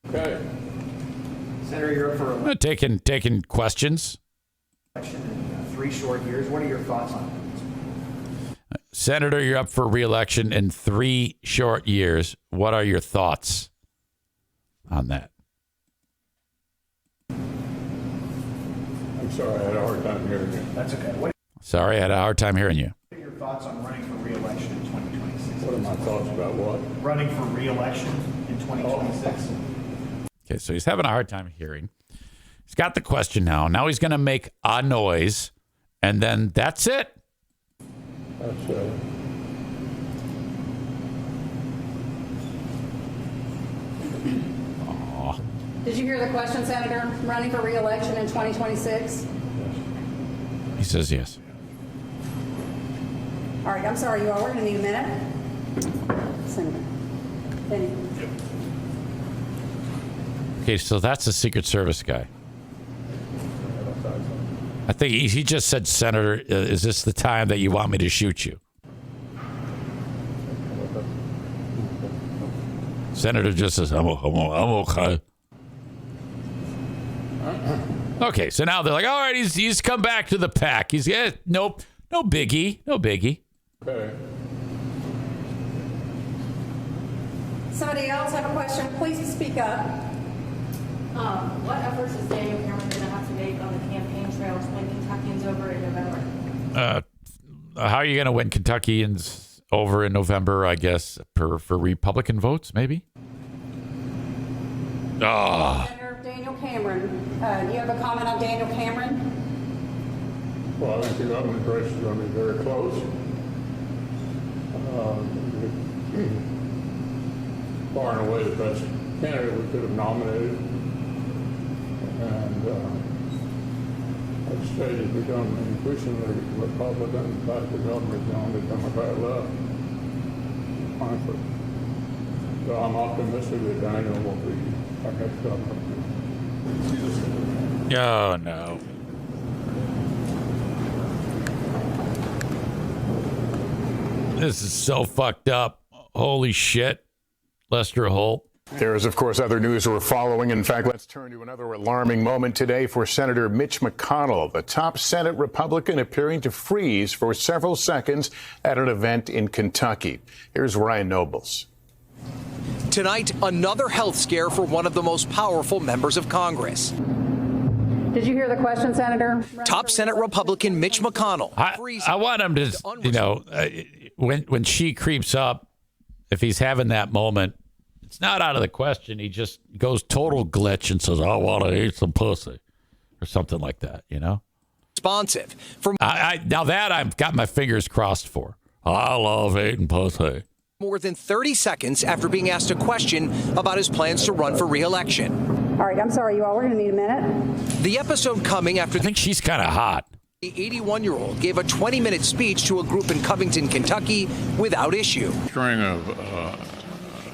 Okay. Senator, you're up for taking questions. Election in 3 short years. What are your thoughts on it? Senator, you're up for re-election in 3 short years. What are your thoughts on that? I'm sorry, I had a hard time hearing you. That's okay. Sorry, I had a hard time hearing you. What are your thoughts on running for re-election in 2026? What are my thoughts about what? Running for re-election in 2026. Okay, so he's having a hard time hearing. He's got the question now. Now he's going to make a noise, and then that's it. That's it. Did you hear the question, Senator? Running for re-election in 2026? He says yes. All right, I'm sorry, you all. We're going to need a minute. Senator. Thank you. Okay, so that's a Secret Service guy. I think he just said, Senator, is this the time that you want me to shoot you? Senator just says, I'm okay. Okay, so now they're like, all right, he's come back to the pack. No biggie. Okay. Somebody else have a question? Please speak up. What efforts is Daniel Cameron going to have to make on the campaign trail to win Kentuckians over in November? How are you going to win Kentuckians over in November, I guess, for Republican votes, maybe? Senator Daniel Cameron, do you have a comment on Daniel Cameron? Well, I think the governor's race is going to be very close. Far and away the best candidate we could have nominated. And I'd say it's become increasingly Republican. In fact, the governor's going to Democrat left. Frankly. So I'm optimistic that Daniel will be our next governor. Oh, no. This is so fucked up. Holy shit. Lester Holt. There is, of course, other news we're following. In fact, let's turn to another alarming moment today for Senator Mitch McConnell, the top Senate Republican appearing to freeze for several seconds at an event in Kentucky. Here's Ryan Nobles. Tonight, another health scare for one of the most powerful members of Congress. Did you hear the question, Senator? Top Senate Republican Mitch McConnell. I want him to, when she creeps up, if he's having that moment, it's not out of the question. He just goes total glitch and says, I want to eat some pussy or something like that, Responsive. Now that I've got my fingers crossed for. I love eating pussy. More than 30 seconds after being asked a question about his plans to run for re-election. All right, I'm sorry, you all. We're going to need a minute. The episode coming after... I think she's kind of hot. The 81-year-old gave a 20-minute speech to a group in Covington, Kentucky, without issue. String of...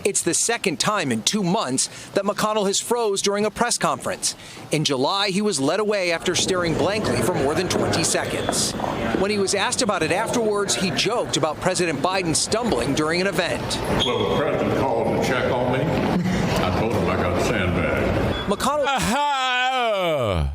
It's the second time in 2 months that McConnell has froze during a press conference. In July, he was led away after staring blankly for more than 20 seconds. When he was asked about it afterwards, he joked about President Biden stumbling during an event. Well, the president called to check on me. I told him I got a sandbag. McConnell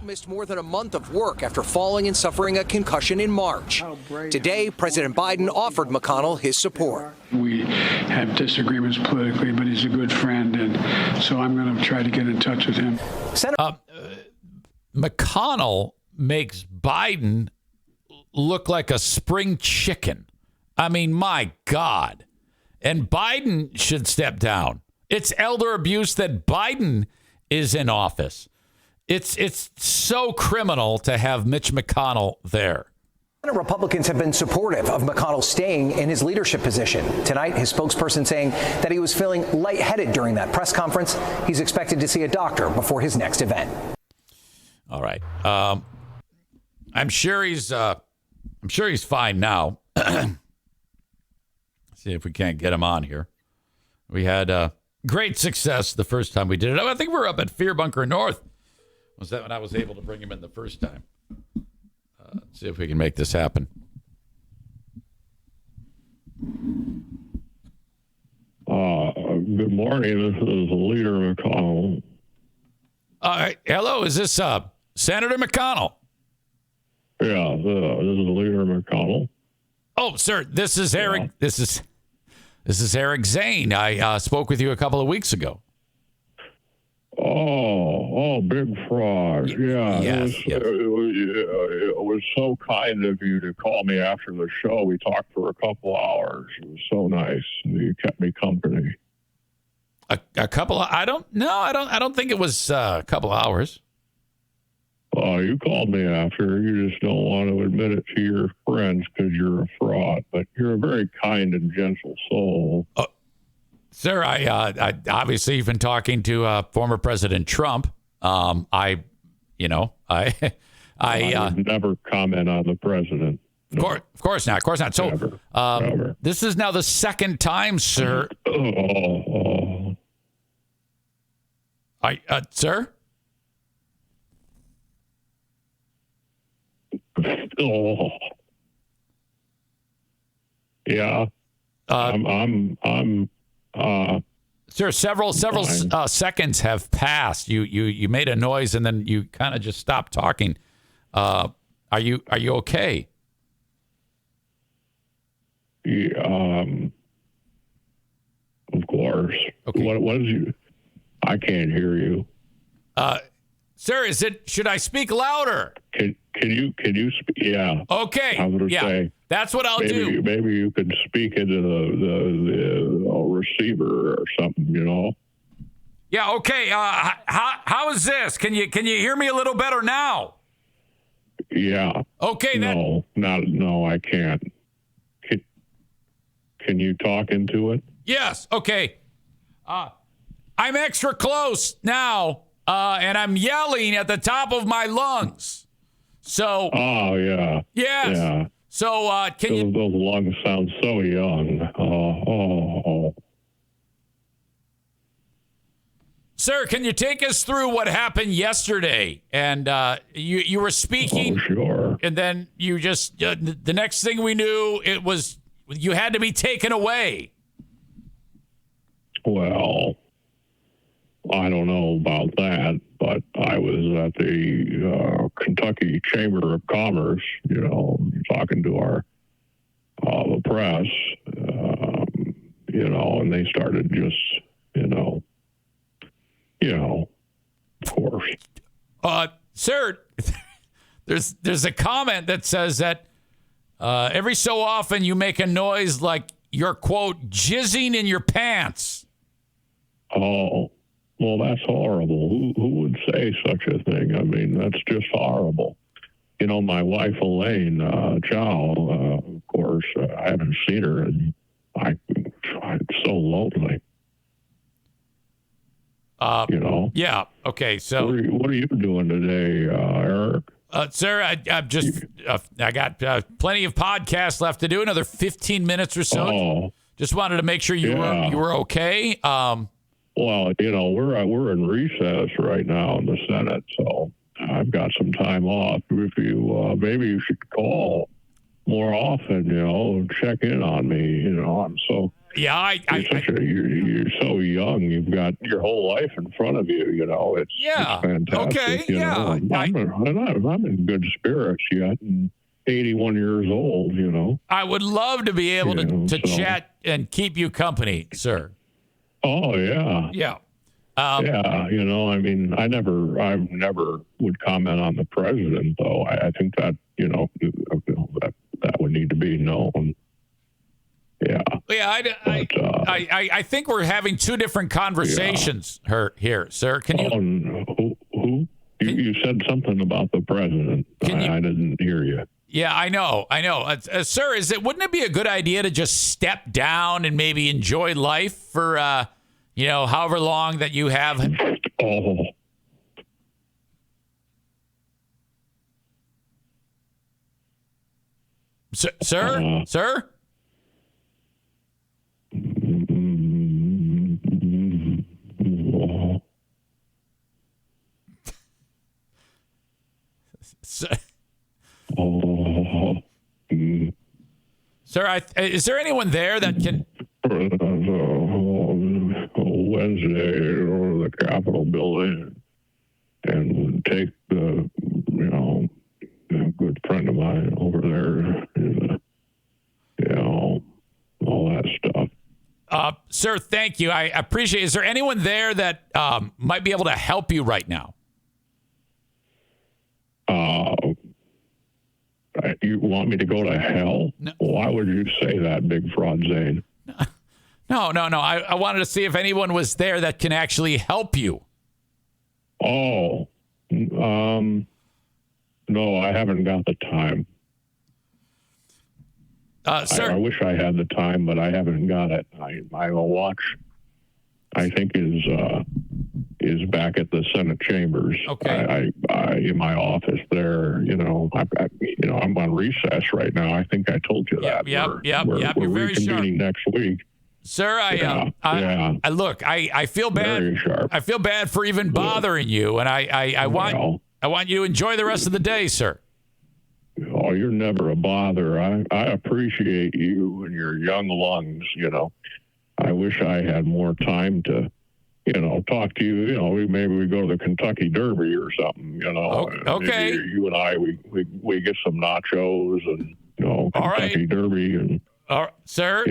missed more than a month of work after falling and suffering a concussion in March. Today, President Biden offered McConnell his support. We have disagreements politically, but he's a good friend, and so I'm going to try to get in touch with him. McConnell makes Biden look like a spring chicken. I mean, my God. And Biden should step down. It's elder abuse that Biden is in office. It's so criminal to have Mitch McConnell there. Senate Republicans have been supportive of McConnell staying in his leadership position. Tonight, his spokesperson saying that he was feeling lightheaded during that press conference. He's expected to see a doctor before his next event. All right. I'm sure he's fine now. See if we can't get him on here. We had great success the first time we did it. I think we were up at Fear Bunker North. Was that when I was able to bring him in the first time? Let's see if we can make this happen. Good morning. This is Leader McConnell. Hello, is this Senator McConnell? Yeah, this is Leader McConnell. Oh, sir, this is Eric. Yeah. This is Eric Zane. I spoke with you a couple of weeks ago. Oh, big fraud. Yeah, yes, it was so kind of you to call me after the show. We talked for a couple hours. It was so nice. You kept me company. A couple of, I don't think it was a couple of hours. You called me after. You just don't want to admit it to your friends because you're a fraud. But you're a very kind and gentle soul. Sir, I obviously you've been talking to former President Trump. I never comment on the president. No. Of course not. So never. This is now the second time, sir. Sir? Yeah. Sir, several seconds have passed. You made a noise and then you kind of just stopped talking. Are you okay? Yeah, of course. Okay. What is you? I can't hear you. Sir, should I speak louder? Can you speak? Yeah. Okay. I was going to say. That's what I'll do. Maybe you could speak into the receiver or something, you know? Yeah, okay. How is this? Can you hear me a little better now? Yeah. Okay. No, I can't. Can you talk into it? Yes. Okay. I'm extra close now, and I'm yelling at the top of my lungs. So. Oh, yeah. Yes. Yeah. So, those lungs sound so young. Oh. Sir, can you take us through what happened yesterday? And you were speaking. Oh, sure. And then you just the next thing we knew, it was you had to be taken away. Well, I don't know about that, but I was at the Kentucky Chamber of Commerce, talking to our the press, and they started just, of course. Sir, there's a comment that says that every so often you make a noise like you're, quote, jizzing in your pants. Oh. Well, that's horrible. Who would say such a thing? I mean, that's just horrible. My wife, Elaine Chow, of course, I haven't seen her, and it's so lonely. Yeah. Okay. So, what are you doing today, Eric? Sir, I got plenty of podcasts left to do. Another 15 minutes or so. Oh. Just wanted to make sure you were okay. Well, we're in recess right now in the Senate, so I've got some time off. If you maybe you should call more often, check in on me. I'm so you're so young. You've got your whole life in front of you. It's fantastic. Okay, yeah. I'm in good spirits yet. And 81 years old. I would love to be able to chat and keep you company, sir. Oh, yeah. Yeah. I mean, I never would comment on the president, though. I think that, that would need to be known. Yeah. Yeah, I think we're having two different conversations here, sir. Can you? Who? You said something about the president. I didn't hear you. Yeah, I know. Sir, wouldn't it be a good idea to just step down and maybe enjoy life for, however long that you have? Oh. Sir? Sir? Sir, is there anyone there that can... Wednesday or the Capitol building and take a good friend of mine over there and, all that stuff. Sir, thank you. I appreciate it. Is there anyone there that might be able to help you right now? You want me to go to hell? No. Why would you say that, Big Fraud Zane? No. I wanted to see if anyone was there that can actually help you. Oh, no, I haven't got the time. Sir, I wish I had the time, but I haven't got it. I will watch. I think is back at the Senate chambers. Okay. I in my office there. I'm on recess right now. I think I told you that. Yep. We're You're very sharp. next week. Sir, I look. I feel bad. Very sharp. I feel bad for even bothering you, and I want you to enjoy the rest of the day, sir. Oh, you're never a bother. I appreciate you and your young lungs. I wish I had more time to, talk to you. Maybe we go to the Kentucky Derby or something. Okay. You and I, we get some nachos and Kentucky Derby and. All right, sir.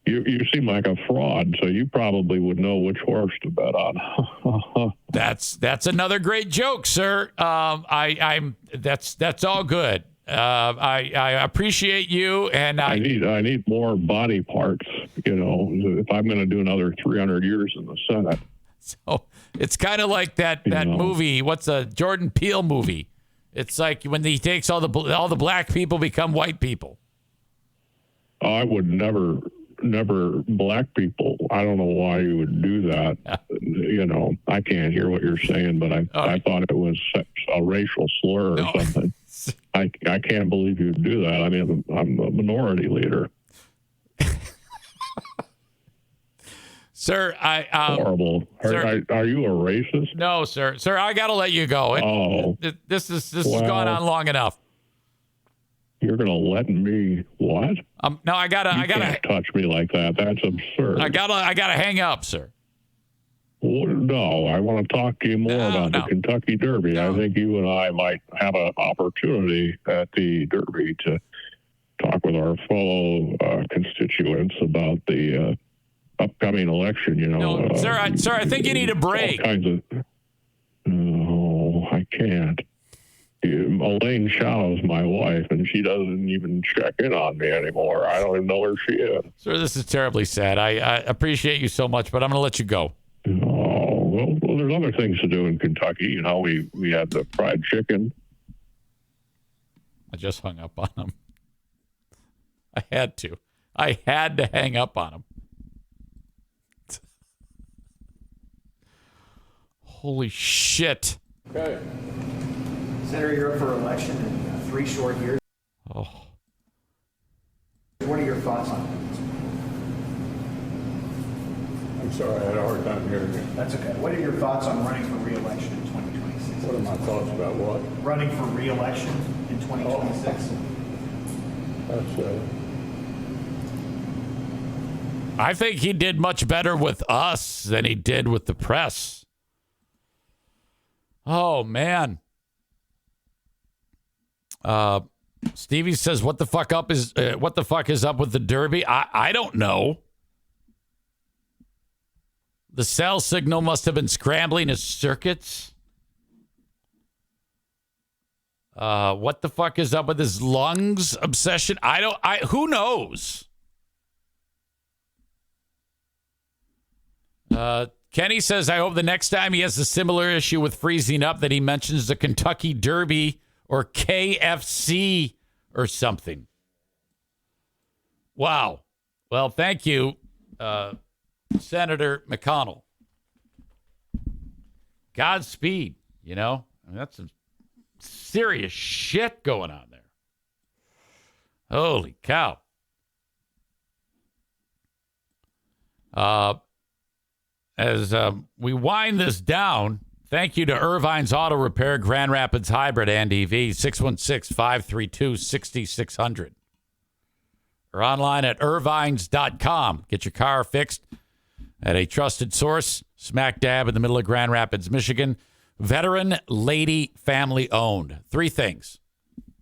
You seem like a fraud, so you probably would know which horse to bet on. That's another great joke, sir. That's all good. I appreciate you, and I need more body parts. If I'm going to do another 300 years in the Senate. So it's kind of like that movie. What's a Jordan Peele movie? It's like when he takes all the black people become white people. I would never black people. I don't know why you would do that. I can't hear what you're saying, but I thought it was a racial slur or something. I can't believe you'd do that. I mean, I'm a minority leader. Sir, horrible. Are you a racist? No, sir. Sir, I got to let you go. This has gone on long enough. You're gonna let me what? No, I gotta. Can't touch me like that. That's absurd. I gotta hang up, sir. Well, no, I want to talk to you more about the Kentucky Derby. I think you and I might have an opportunity at the Derby to talk with our fellow constituents about the upcoming election. Sir, I think you need a break. All kinds of. No, I can't. Elaine Shaw's my wife, and she doesn't even check in on me anymore. I don't even know where she is. Sir, this is terribly sad. I appreciate you so much, but I'm going to let you go. Oh, well, there's other things to do in Kentucky. We had the fried chicken. I just hung up on him. I had to hang up on him. Holy shit. Okay. Senator, you're up for election in 3 short years. Oh. What are your thoughts on it? I'm sorry, I had a hard time hearing you. That's okay. What are your thoughts on running for re-election in 2026? What are my thoughts about what? Running for re-election in 2026. I think he did much better with us than he did with the press. Oh, man. Stevie says, what the fuck is up with the Derby? I don't know. The cell signal must have been scrambling his circuits. What the fuck is up with his lungs obsession? Who knows? Kenny says, I hope the next time he has a similar issue with freezing up that he mentions the Kentucky Derby or KFC or something. Wow. Well, thank you, Senator McConnell. Godspeed, you know. I mean, that's some serious shit going on there. Holy cow. As we wind this down, thank you to Irvine's Auto Repair, Grand Rapids Hybrid and EV, 616-532-6600. Or online at irvines.com. Get your car fixed at a trusted source, smack dab in the middle of Grand Rapids, Michigan. Veteran, lady, family owned. 3 things.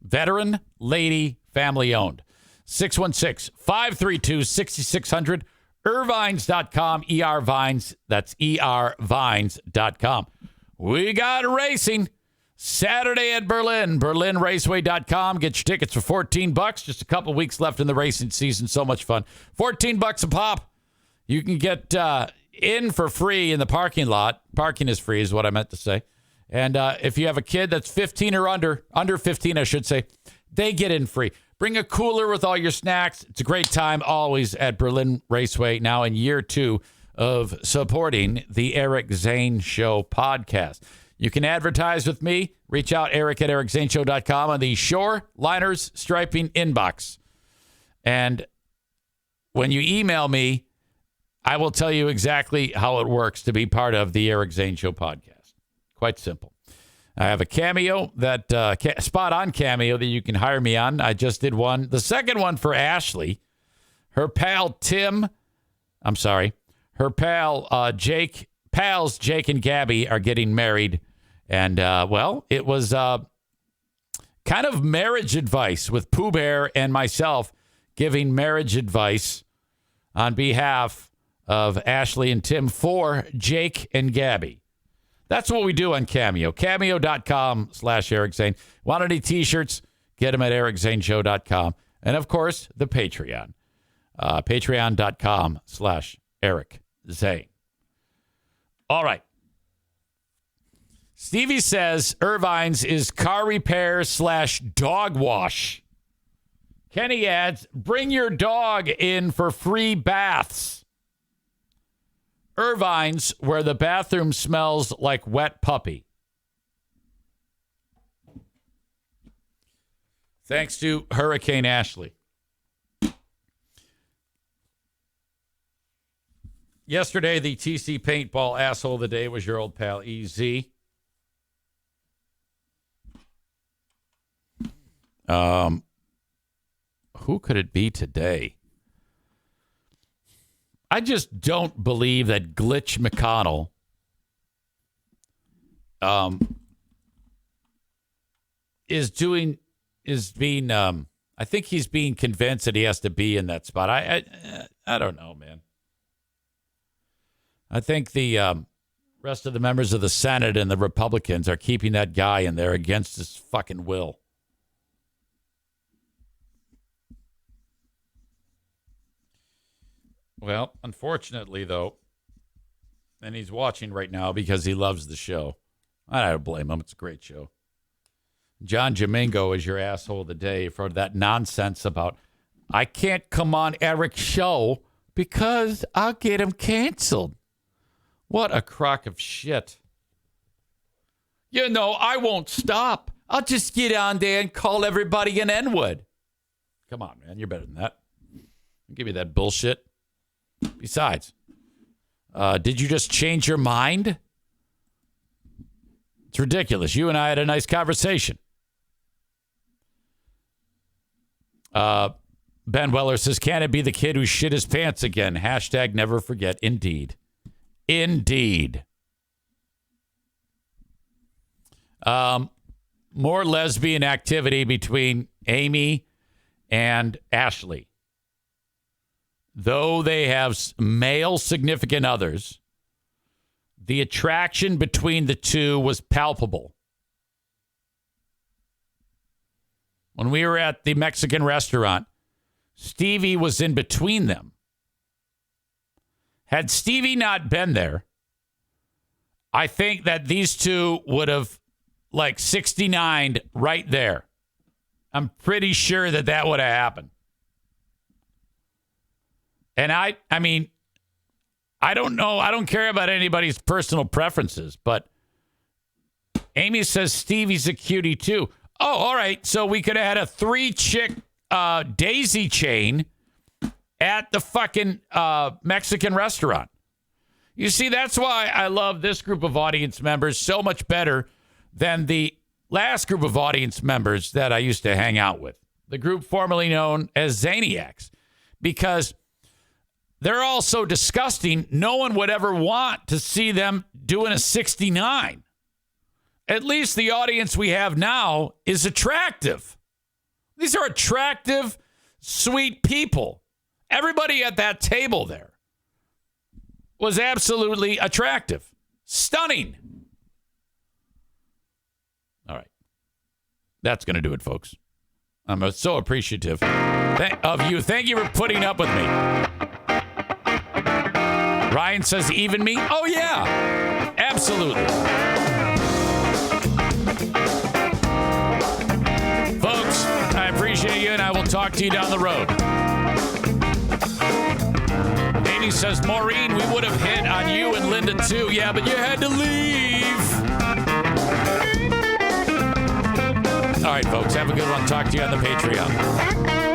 Veteran, lady, family owned. 616-532-6600. Irvines.com, ERVines. That's ERVines.com. We got racing Saturday at Berlin, BerlinRaceway.com. Get your tickets for $14. Just a couple weeks left in the racing season. So much fun. $14 a pop. You can get in for free in the parking lot. Parking is free is what I meant to say. And if you have a kid that's 15 or under 15, I should say, they get in free. Bring a cooler with all your snacks. It's a great time always at Berlin Raceway, now in year 2 of supporting the Eric Zane Show podcast. You can advertise with me. Reach out, Eric at EricZaneShow.com on the Shore Liners Striping inbox. And when you email me, I will tell you exactly how it works to be part of the Eric Zane Show podcast. Quite simple. I have a Cameo, that spot-on Cameo that you can hire me on. I just did one. The second one for Ashley. Her pal Jake, pals Jake and Gabby are getting married. And, it was kind of marriage advice with Pooh Bear and myself giving marriage advice on behalf of Ashley and Tim for Jake and Gabby. That's what we do on Cameo. Cameo.com/Eric Zane. Want any t-shirts? Get them at EricZaneShow.com. And, of course, the Patreon. Patreon.com/Eric Zane. All right. Stevie says Irvine's is car repair / dog wash. Kenny adds, bring your dog in for free baths. Irvine's, where the bathroom smells like wet puppy. Thanks to Hurricane Ashley. Yesterday, the TC Paintball asshole of the day was your old pal, EZ. Who could it be today? I just don't believe that Glitch McConnell I think he's being convinced that he has to be in that spot. I don't know, man. I think the rest of the members of the Senate and the Republicans are keeping that guy in there against his fucking will. Well, unfortunately, though, and he's watching right now because he loves the show. I don't blame him. It's a great show. John Jamingo is your asshole of the day for that nonsense about, I can't come on Eric's show because I'll get him canceled. What a crock of shit. You know, I won't stop. I'll just get on there and call everybody an N-word. Come on, man. You're better than that. Give me that bullshit. Besides, did you just change your mind? It's ridiculous. You and I had a nice conversation. Ben Weller says, can it be the kid who shit his pants again? Hashtag never forget. Indeed. Indeed. More lesbian activity between Amy and Ashley. Though they have male significant others, the attraction between the two was palpable. When we were at the Mexican restaurant, Stevie was in between them. Had Stevie not been there, I think that these two would have, 69'd right there. I'm pretty sure that would have happened. And I mean, I don't know. I don't care about anybody's personal preferences, but Amy says Stevie's a cutie too. Oh, all right. So we could have had a 3-chick daisy chain at the fucking Mexican restaurant. You see, that's why I love this group of audience members so much better than the last group of audience members that I used to hang out with, the group formerly known as Zaniacs, because they're all so disgusting, no one would ever want to see them doing a 69. At least the audience we have now is attractive. These are attractive, sweet people. Everybody at that table there was absolutely attractive. Stunning. All right. That's going to do it, folks. I'm so appreciative of you. Thank you for putting up with me. Ryan says, even me? Oh, yeah. Absolutely. Folks, I appreciate you, and I will talk to you down the road. Amy says, Maureen, we would have hit on you and Linda, too. Yeah, but you had to leave. All right, folks, have a good one. Talk to you on the Patreon.